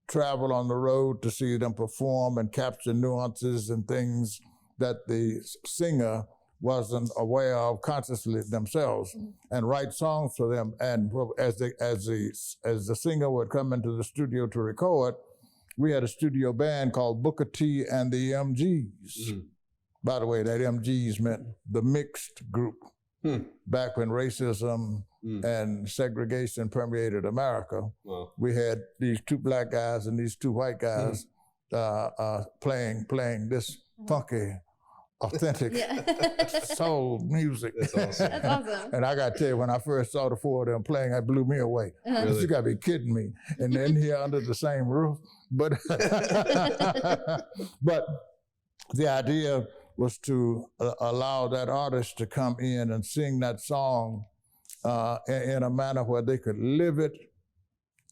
travel on the road to see them perform and capture nuances and things that the singer wasn't aware of consciously themselves, and write songs for them. And as the singer would come into the studio to record, we had a studio band called Booker T and the MGs. By the way, that MGs meant the mixed group. Back when racism and segregation permeated America, we had these two black guys and these two white guys playing this funky, authentic soul music. That's awesome. That's awesome. And I got to tell you, when I first saw the four of them playing, that blew me away. Really? You got to be kidding me. And in here under the same roof. But but the idea was to allow that artist to come in and sing that song in a manner where they could live it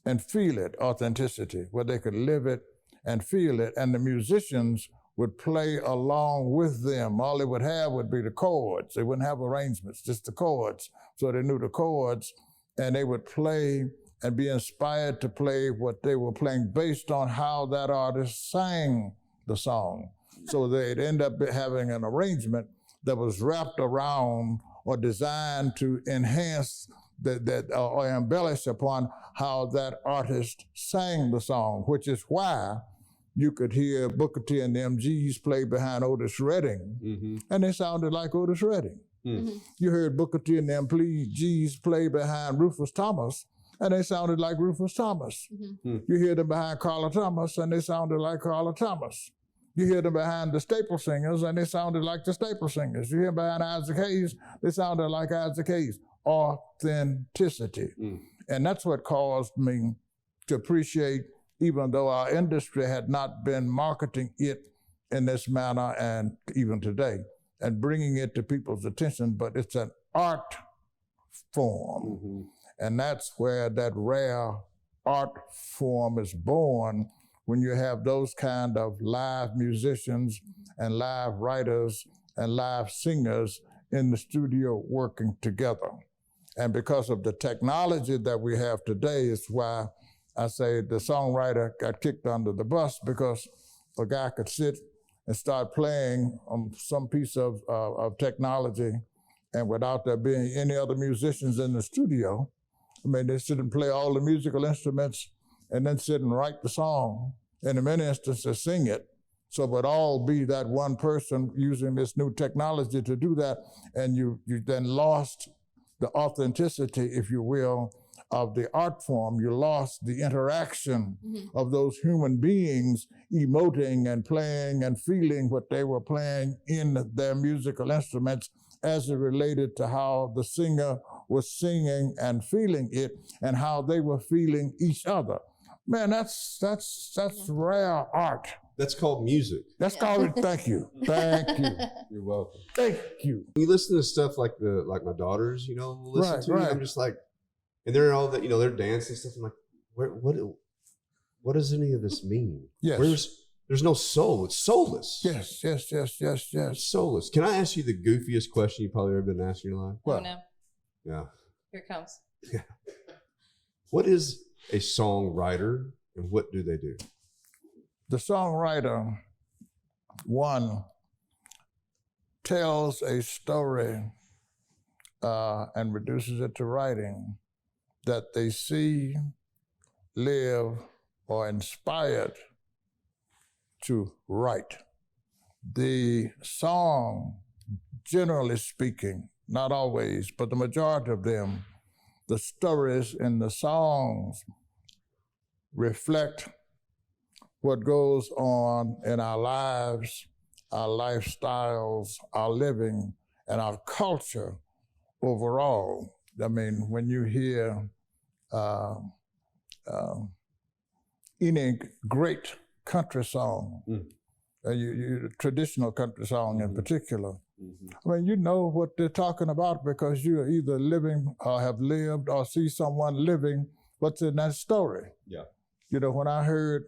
and feel it, authenticity, where they could live it and feel it. And the musicians would play along with them. All they would have would be the chords. They wouldn't have arrangements, just the chords. So they knew the chords, and they would play and be inspired to play what they were playing based on how that artist sang the song. So they'd end up having an arrangement that was wrapped around or designed to enhance or embellish upon how that artist sang the song, which is why you could hear Booker T and the MGs play behind Otis Redding, Mm-hmm. and they sounded like Otis Redding. Mhm. You heard Booker T and the MGs play behind Rufus Thomas, and they sounded like Rufus Thomas. Mhm. You hear them behind Carla Thomas, and they sounded like Carla Thomas. You hear them behind the Staple Singers, and they sounded like the Staple Singers. You hear them behind Isaac Hayes, they sounded like Isaac Hayes. Authenticity. And that's what caused me to appreciate, even though our industry had not been marketing it in this manner and even today, and bringing it to people's attention, but it's an art form. Mm-hmm. And that's where that rare art form is born, when you have those kind of live musicians and live writers and live singers in the studio working together. And because of the technology that we have today, is why I say the songwriter got kicked under the bus, because a guy could sit and start playing on some piece of technology, and without there being any other musicians in the studio, I mean, they sit and play all the musical instruments and then sit and write the song, and in many instances sing it. So it would all be that one person using this new technology to do that, and you then lost the authenticity, if you will, of the art form. You lost the interaction of those human beings emoting and playing and feeling what they were playing in their musical instruments, as it related to how the singer was singing and feeling it, and how they were feeling each other. Man, that's rare art. That's called music. That's called it. Thank you. Thank you. You're welcome. Thank you. You listen to stuff like my daughters, will listen Right, to. right. I'm just like, and they're all that, they're dancing and stuff. I'm like, what does any of this mean? Yes. There's no soul. It's soulless. Yes. It's soulless. Can I ask you the goofiest question you probably ever been asked in your life? Oh no, Yeah. here it comes. What is a songwriter, and what do they do? The songwriter, one, tells a story and reduces it to writing that they see, live, or inspired to write. The song, generally speaking, not always, but the majority of them, the stories in the songs reflect what goes on in our lives, our lifestyles, our living, and our culture overall. I mean, when you hear any great country song, traditional country song in particular, I mean, you know what they're talking about, because you're either living or have lived or see someone living what's in that story. Yeah. When I heard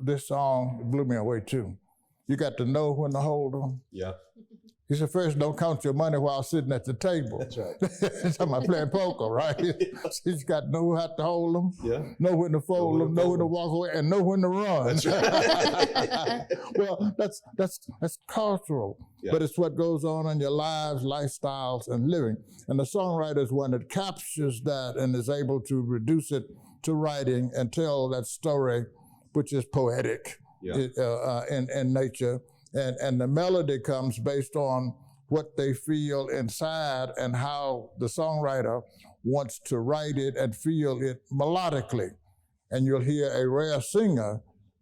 this song, it blew me away too. You got to know when to hold them. Yeah. He said, first, don't count your money while sitting at the table. That's right. That's how I'm playing poker, right? He's got to know how to hold them, Yeah. know when to fold them, know when to walk away, and know when to run. That's right. Well, that's cultural, Yeah. but it's what goes on in your lives, lifestyles, and living. And the songwriter is one that captures that and is able to reduce it to writing and tell that story, which is poetic in nature. And the melody comes based on what they feel inside and how the songwriter wants to write it and feel it melodically. And you'll hear a rare singer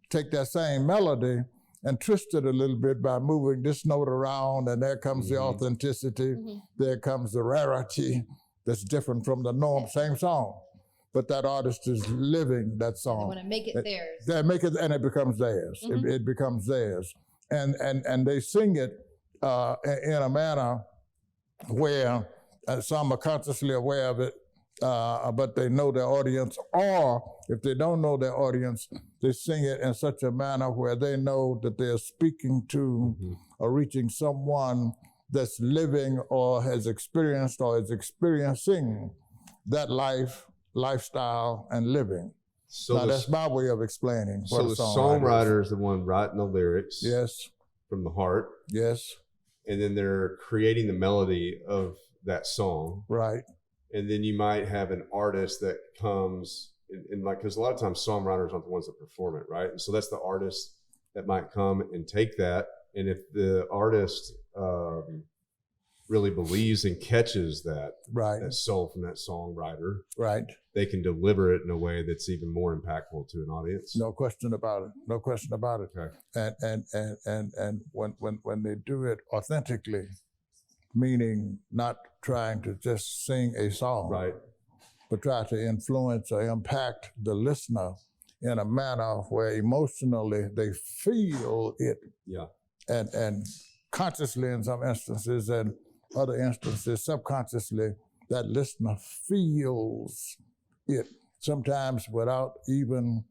take that same melody and twist it a little bit by moving this note around, and there comes the authenticity, there comes the rarity that's different from the norm, same song. But that artist is living that They song. want to make it theirs. They make it, and it becomes theirs. It becomes theirs. And they sing it in a manner where some are consciously aware of it, but they know their audience, or if they don't know their audience, they sing it in such a manner where they know that they're speaking to or reaching someone that's living or has experienced or is experiencing that lifestyle and living. So Now, that's my way of explaining what so a the songwriter songwriter is the one writing the lyrics Yes, from the heart, yes, and then they're creating the melody of that song. right. And then you might have an artist that comes and like, because a lot of times songwriters aren't the ones that perform it, right? And so that's the artist that might come and take that. And if the artist really believes and catches that soul from that songwriter, right, they can deliver it in a way that's even more impactful to an audience. No question about it. No question about it. Okay. And when they do it authentically, meaning not trying to just sing a song, right, but try to influence or impact the listener in a manner where emotionally they feel it. Yeah. And consciously in some instances, and other instances subconsciously, that listener feels it, sometimes without even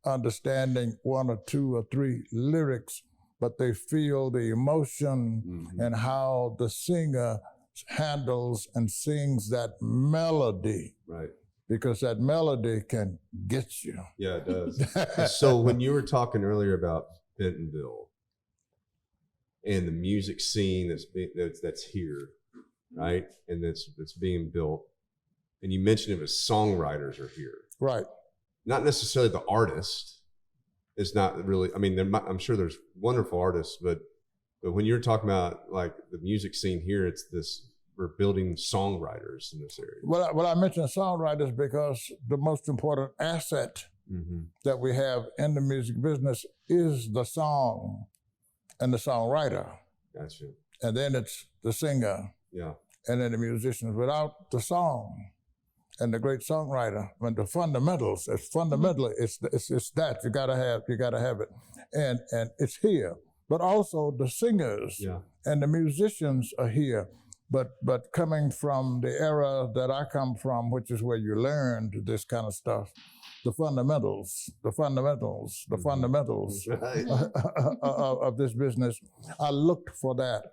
understanding one or two or three lyrics, but they feel the emotion and how the singer handles and sings that melody. Right. Because that melody can get you. Yeah, it does. So when you were talking earlier about Bentonville and the music scene that's here, right, and that's being built, and you mentioned it was songwriters are here, right? Not necessarily the artist is not really. I mean, I'm sure there's wonderful artists, but when you're talking about like the music scene here, it's this. We're building songwriters in this area. Well, I mentioned songwriters because the most important asset that we have in the music business is the song and the songwriter. Gotcha. And then it's the singer. Yeah. And then the musicians. Without the song and the great songwriter, when the fundamentals, it's fundamentally, it's that you gotta have it. And it's here. But also the singers and the musicians are here. But coming from the era that I come from, which is where you learned this kind of stuff, the fundamentals of this business, I looked for that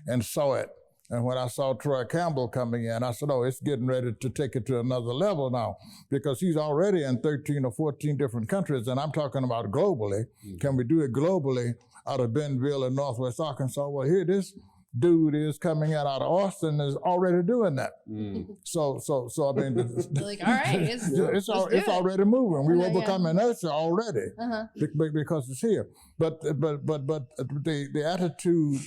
and saw it. And when I saw Troy Campbell coming in, I said, oh, it's getting ready to take it to another level now, because he's already in 13 or 14 different countries, and I'm talking about globally. Can we do it globally out of Bentonville in Northwest Arkansas? Well, here this dude is coming out of Austin is already doing that. So I mean, like, all right, it's already moving. We will become inertia already because it's here. But the attitude,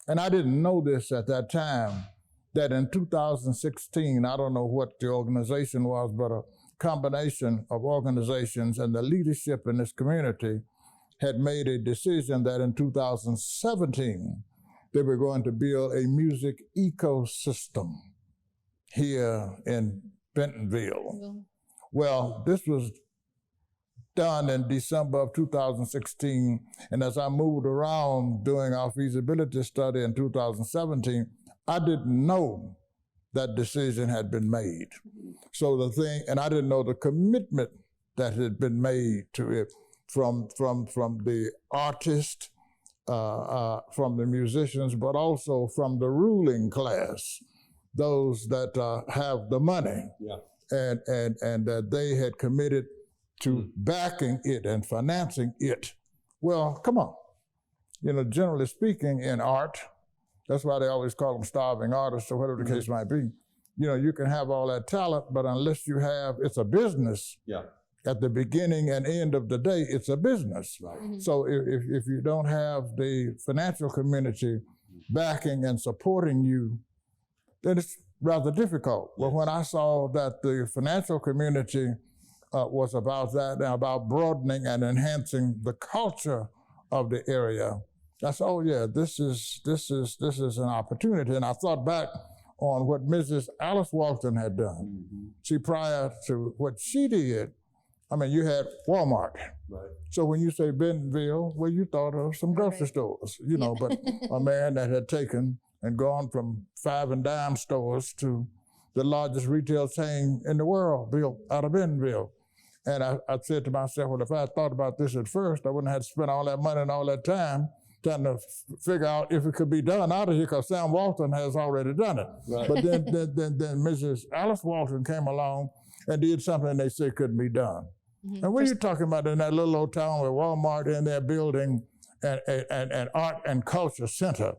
and I didn't know this at that time, that in 2016, I don't know what the organization was, but a combination of organizations and the leadership in this community had made a decision that in 2017, they were going to build a music ecosystem here in Bentonville. Well, this was done in December of 2016, and as I moved around doing our feasibility study in 2017, I didn't know that decision had been made. So and I didn't know the commitment that had been made to it from the artist, from the musicians, but also from the ruling class, those that have the money, and that they had committed to backing it and financing it. Well, come on. Generally speaking, in art, that's why they always call them starving artists or whatever the case might be. You can have all that talent, but unless you have, it's a business. At the beginning and end of the day, it's a business. Right. So if you don't have the financial community backing and supporting you, then it's rather difficult. Well, when I saw that the financial community was about that and about broadening and enhancing the culture of the area, I said, oh yeah, this is an opportunity. And I thought back on what Mrs. Alice Walton had done. See, prior to what she did, I mean, you had Walmart. Right. So when you say Bentonville, well, you thought of some grocery stores, but a man that had taken and gone from 5 and dime stores to the largest retail chain in the world, built out of Bentonville. And I said to myself, well, if I had thought about this at first, I wouldn't have had to spend all that money and all that time trying to figure out if it could be done out of here, because Sam Walton has already done it. Right. But then Mrs. Alice Walton came along and did something they said couldn't be done. And what are you talking about in that little old town with Walmart in there building an art and culture center?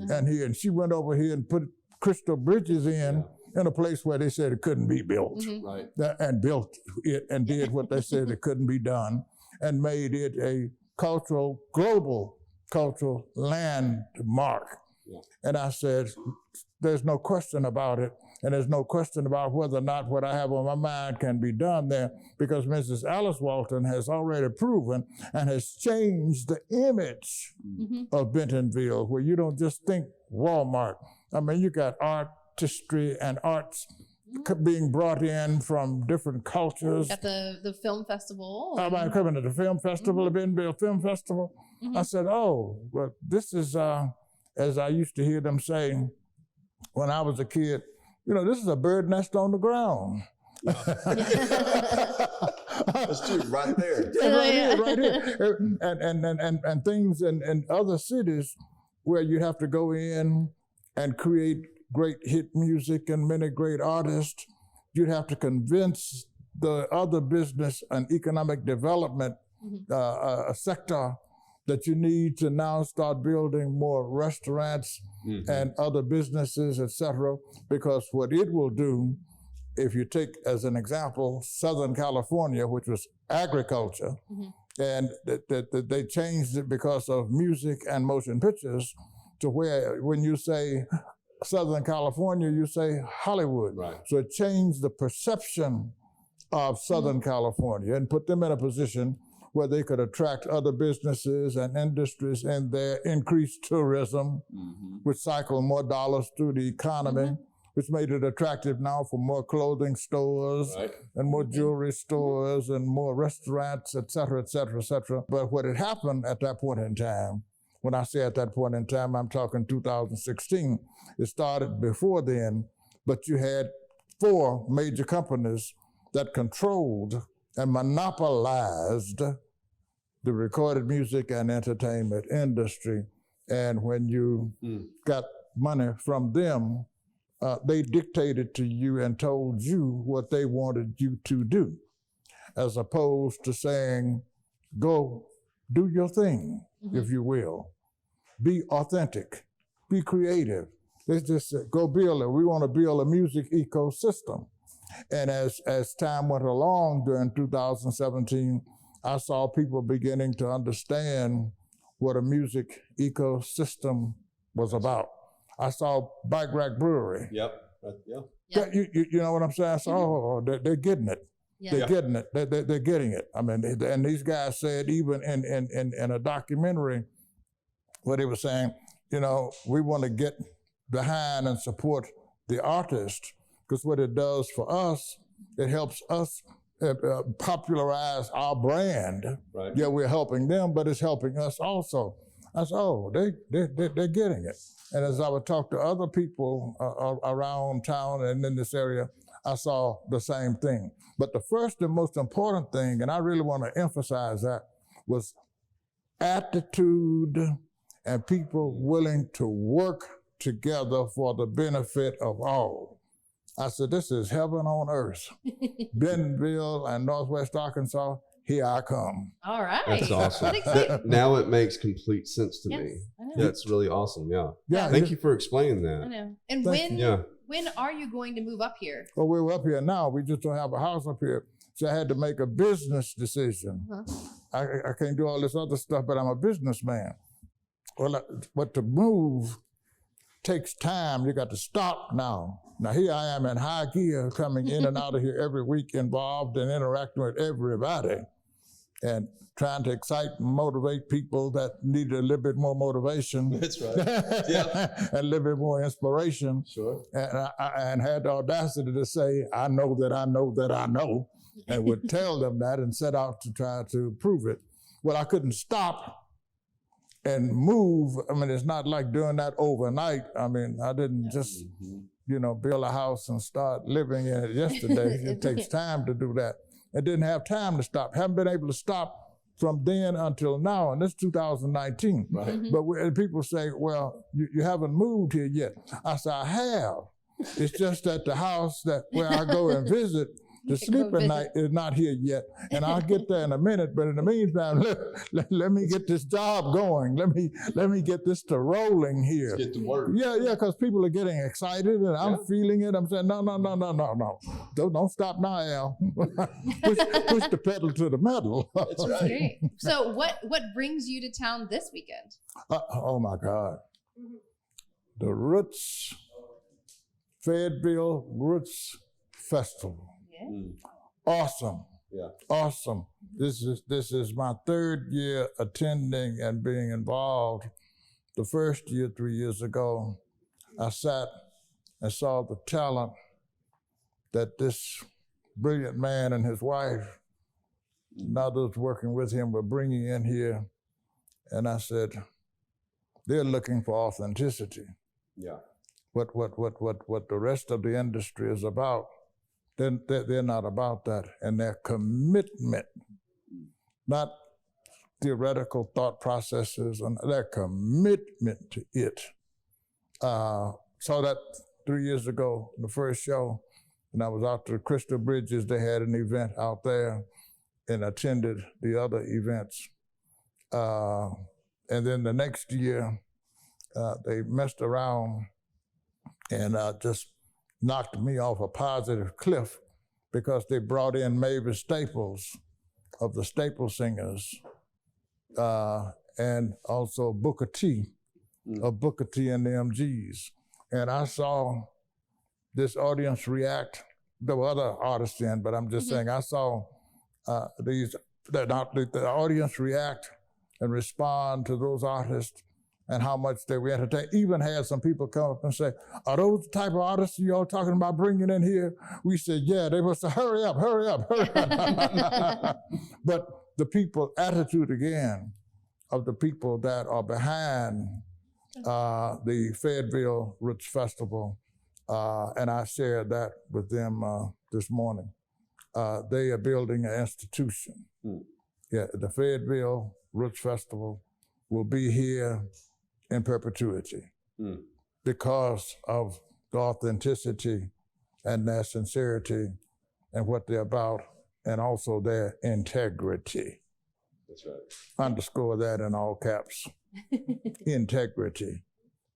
And she went over here and put crystal bridges in in a place where they said it couldn't be built, Right. and built it and did what they said it couldn't be done, and made it a global cultural landmark. Yeah. And I said, there's no question about it. And there's no question about whether or not what I have on my mind can be done there, because Mrs. Alice Walton has already proven and has changed the image of Bentonville, where you don't just think Walmart. I mean, you got artistry and arts being brought in from different cultures. At the film festival. I might come into the film festival, the Bentonville Film Festival. I said, oh, well, this is, as I used to hear them say when I was a kid, you know, this is a bird nest on the ground. That's true, right there. Yeah, right here. And things in other cities where you have to go in and create great hit music and many great artists, you'd have to convince the other business and economic development sector that you need to now start building more restaurants and other businesses, etc. Because what it will do, if you take as an example Southern California, which was agriculture, and they changed it because of music and motion pictures, to where when you say Southern California, you say Hollywood. Right. So it changed the perception of Southern California and put them in a position where they could attract other businesses and industries in there, increase tourism, which cycle more dollars through the economy, which made it attractive now for more clothing stores and more jewelry stores and more restaurants, et cetera, et cetera, et cetera. But what had happened at that point in time, when I say at that point in time, I'm talking 2016, it started before then, but you had 4 major companies that controlled and monopolized the recorded music and entertainment industry. And when you got money from them, they dictated to you and told you what they wanted you to do, as opposed to saying, go do your thing, if you will. Be authentic, be creative. They just said, go build it. We want to build a music ecosystem. And as time went along during 2017, I saw people beginning to understand what a music ecosystem was about. I saw Bike Rack Brewery. Yep. You know what I'm saying? I saw, oh, they're getting it. They're getting it. They're getting it. I mean, and these guys said even in a documentary where they were saying, you know, we want to get behind and support the artist, because what it does for us, it helps us popularize our brand. Right. Yeah, we're helping them, but it's helping us also. I said, oh, they're getting it. And as I would talk to other people around town and in this area, I saw the same thing. But the first and most important thing, and I really want to emphasize that, was attitude and people willing to work together for the benefit of all. I said, this is heaven on earth. Bentonville and Northwest Arkansas, here I come. All right. That's awesome. What exciting. Now it makes complete sense to me. I know. That's really awesome. Yeah. Yeah. Thank you for explaining I that. know. And Thank when are you going to move up here? Well, we're up here now. We just don't have a house up here. So I had to make a business decision. I can't do all this other stuff, but I'm a businessman. Well, but to move takes time. You got to stop now. Now here I am in high gear, coming in and out of here every week, involved and interacting with everybody, and trying to excite and motivate people that need a little bit more motivation. That's right. Yeah. And a little bit more inspiration. Sure. And had the audacity to say, I know that I know that I know, and would tell them that and set out to try to prove it. Well, I couldn't stop and move. I mean, it's not like doing that overnight. I mean, I didn't just, you know, build a house and start living in it yesterday. It takes time to do that. I didn't have time to stop. Haven't been able to stop from then until now, and this 2019. Right. But people say, well, you haven't moved here yet. I said, I have. It's just that the house where I go and visit The sleeping night is not here yet, and I'll get there in a minute. But in the meantime, let me get this job going. Let me get this to rolling here. Let's get to work. Yeah, because people are getting excited, and I'm feeling it. I'm saying, no. Don't stop now, Al. push the pedal to the metal. That's right. Great. So what brings you to town this weekend? Oh my God. The Roots, Fayetteville Roots Festival. Yeah. Awesome. Yeah. Awesome. This is my third year attending and being involved. The first year, 3 years ago, I sat and saw the talent that this brilliant man and his wife and others working with him were bringing in here. And I said, they're looking for authenticity. Yeah. What the rest of the industry is about, they're not about that. And their commitment, not theoretical thought processes, and their commitment to it. Saw that 3 years ago, the first show, and I was out to the Crystal Bridges. They had an event out there and attended the other events. And then the next year, they messed around and just knocked me off a positive cliff because they brought in Mavis Staples of the Staple Singers and also Booker T of Booker T and the MGs. And I saw this audience react. There were other artists in, but I'm just saying I saw the audience react and respond to those artists and how much they were entertained. Even had some people come up and say, are those the type of artists you all talking about bringing in here? We said, yeah. They must say, hurry up. But the people, attitude again, of the people that are behind the Fayetteville Roots Festival, and I shared that with them this morning. They are building an institution. Yeah, the Fayetteville Roots Festival will be here in perpetuity because of the authenticity and their sincerity and what they're about, and also their integrity. That's right. Underscore that in all caps. Integrity.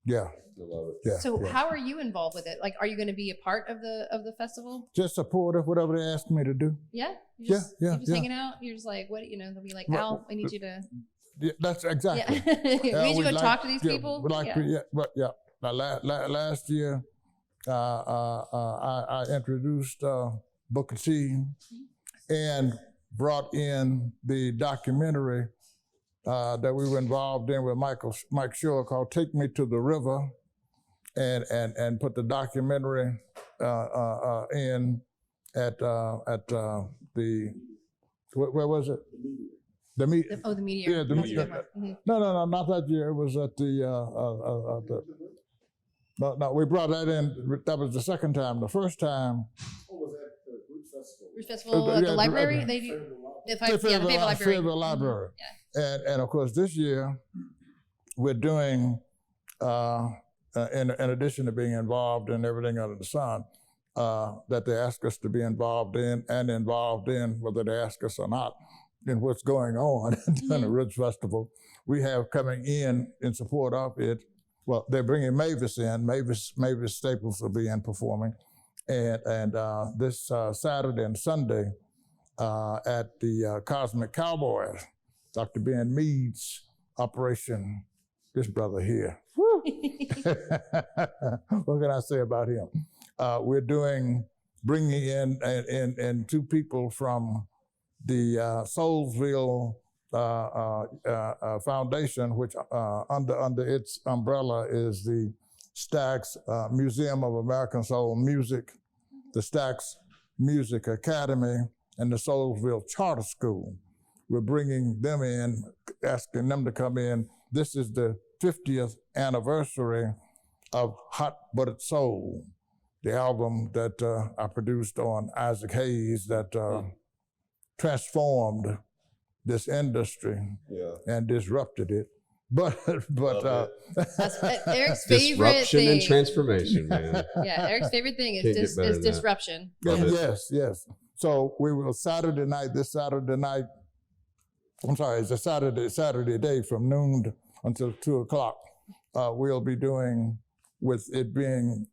Yeah. I love it. Yeah. So yeah. how are you involved with it? Like, are you going to be a part of the festival? Just supportive, whatever they ask me to do. Yeah. You're just hanging out. You're just like, what? They'll be like, Al, I need you to. Yeah, that's exactly. Yeah. We need you to go talk to these people. Now, last year, I introduced Booker T and brought in the documentary that we were involved in with Mike Shore called "Take Me to the River," and put the documentary in at the where was it? The media. The media. Yeah, the media. No, not that year. It was at the no, we brought that in. That was the second time. The first time. What was that? The Roots Festival? Roots Festival at the library. They do. The Fayetteville Library. Yeah. And of course, this year we're doing, in addition to being involved in everything under the sun, that they ask us to be involved in, whether they ask us or not, in what's going on during the Roots Festival. We have coming in support of it. Well, they're bringing Mavis in. Mavis Staples will be in performing, and this Saturday and Sunday at the Cosmic Cowboys, Dr. Ben Mead's operation. This brother here. What can I say about him? We're bringing in two people from the Soulsville Foundation, which under its umbrella is the Stax Museum of American Soul Music, the Stax Music Academy, and the Soulsville Charter School. We're bringing them in, asking them to come in. This is the 50th anniversary of Hot Buttered Soul, the album that I produced on Isaac Hayes that transformed this industry and disrupted it. But that's Eric's favorite disruption thing. And transformation, man. Yeah, Eric's favorite thing Can't is get better than that. disruption. yes. So we will this Saturday night, I'm sorry, it's a Saturday day from noon until 2 o'clock. We'll be doing, with it being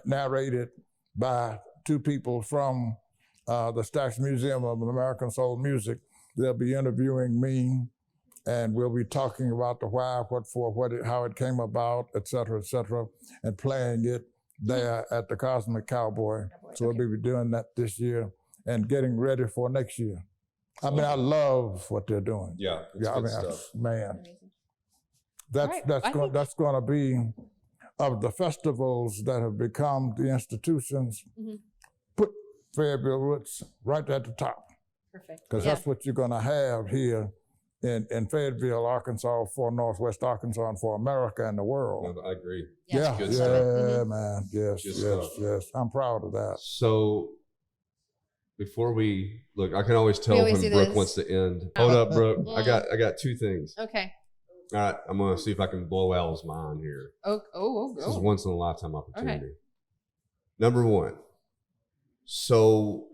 narrated by two people from the Stax Museum of American Soul Music. They'll be interviewing me, and we'll be talking about the why, what for, how it came about, et cetera, and playing it there at the Cosmic Cowboy. So we'll be doing that this year and getting ready for next year. I mean, I love what they're doing. Yeah, it's I good mean, stuff. man, Right, that's going to be, of the festivals that have become the institutions, put Fayetteville Roots right at the top. Perfect. Because that's what you're going to have here in Fayetteville, Arkansas, for Northwest Arkansas, and for America and the world. I agree. Yeah, Good yeah, stuff. man. Yes, Good yes, stuff. yes. I'm proud of that. So before we look, I can always tell always when do Brooke this. wants to end. Hold up, Brooke. I got two things. Okay. All right, I'm gonna see if I can blow Al's mind here. This is once in a lifetime opportunity. Number one. So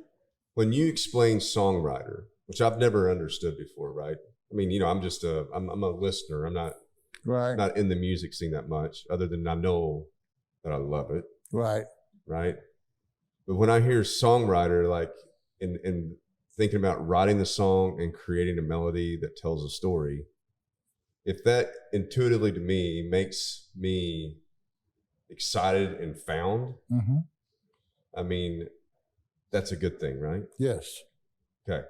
when you explain songwriter, which I've never understood before, right? I mean, I'm just I'm a listener. I'm not Right, not in the music scene that much, other than I know that I love it, right. right? But when I hear songwriter, like in thinking about writing the song and creating a melody that tells a story, if that intuitively to me makes me excited and found, Mm-hmm. I mean, that's a good thing, right? Yes. Okay.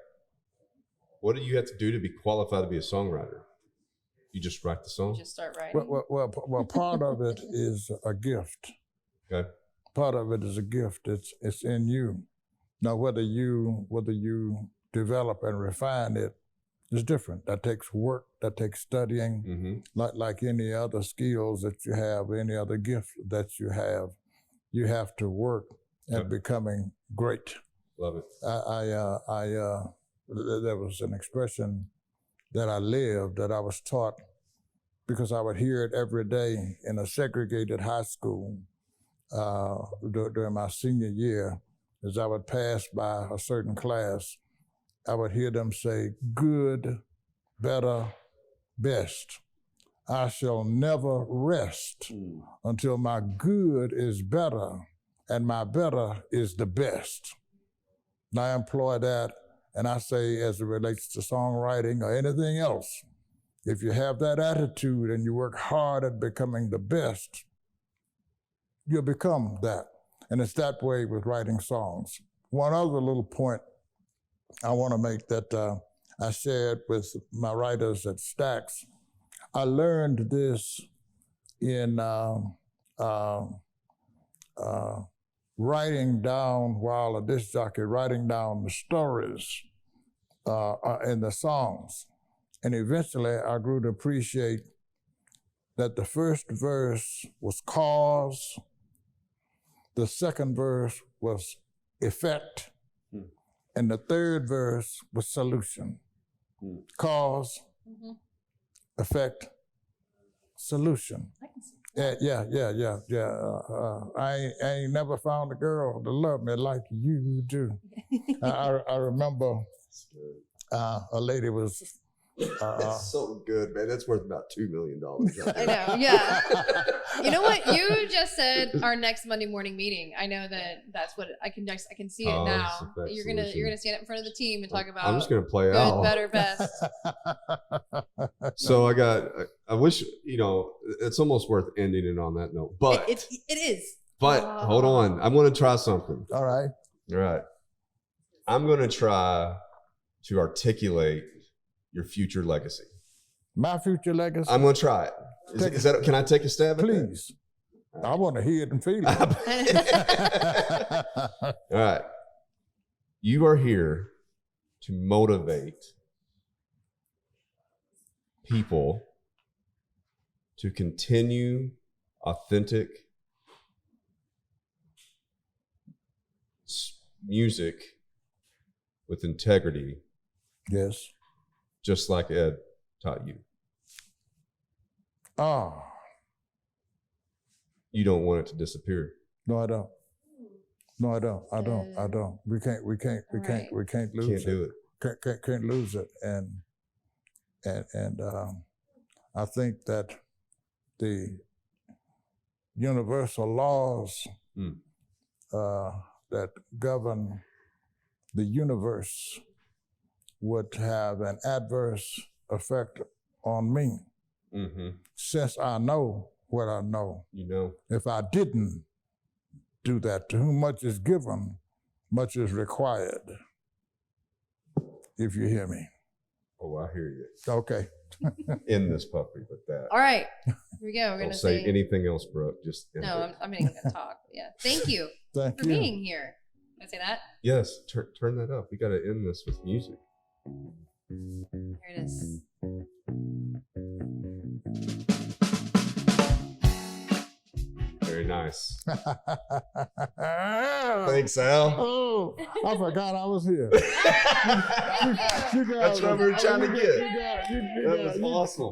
What do you have to do to be qualified to be a songwriter? You just write the song? Just start writing. Well, part of it is a gift. Okay. Part of it is a gift. It's in you. Now, whether you develop and refine it is different. That takes work. That takes studying. Mm-hmm. Like any other skills that you have, any other gift that you have to work at becoming great. Love it. There was an expression that I lived, that I was taught, because I would hear it every day in a segregated high school during my senior year. As I would pass by a certain class, I would hear them say, good, better, best. I shall never rest until my good is better and my better is the best. And I employ that, and I say, as it relates to songwriting or anything else, if you have that attitude and you work hard at becoming the best, you'll become that. And it's that way with writing songs. One other little point I want to make that I shared with my writers at Stax. I learned this in writing down, while a disc jockey, writing down the stories in the songs. And eventually I grew to appreciate that the first verse was cause, the second verse was effect, and the third verse was solution. Cause, effect, solution. Yeah. I ain't never found a girl to love me like you do. I remember a lady was. That's so good, man. That's worth about $2 million. I know, yeah. You know what? You just said our next Monday morning meeting. I know that's what I can see it now. You're gonna stand up in front of the team and talk about. I'm just gonna play good, out. better, best. So I wish, it's almost worth ending it on that note. But it is. But hold on, I'm gonna try something. All right. I'm gonna try to articulate your future legacy. My future legacy? I'm gonna try it. Is that? Can I take a stab at that? Please. I want to hear it and feel it. All right. You are here to motivate people to continue authentic music with integrity. Yes. Just like Ed taught you. Oh. You don't want it to disappear. No, I don't. No, I don't. I don't. We can't lose Can't it. do it. Can't lose it. And I think that the universal laws that govern the universe would have an adverse effect on me. Mm-hmm. Since I know what I know, You know. if I didn't do that, to whom much is given, much is required. If you hear me. Oh, I hear you. Okay. End this puppy with that. All right, here we go. We're Don't gonna say say anything else, Brooke. Just end no. it. I'm not even gonna talk. Yeah, thank you Thank for you. being here. Can I say that? Yes, turn that up. We got to end this with music. Here it is. Very nice. Thanks, Al. Oh, I forgot I was here. That's what we were trying to get. That was awesome.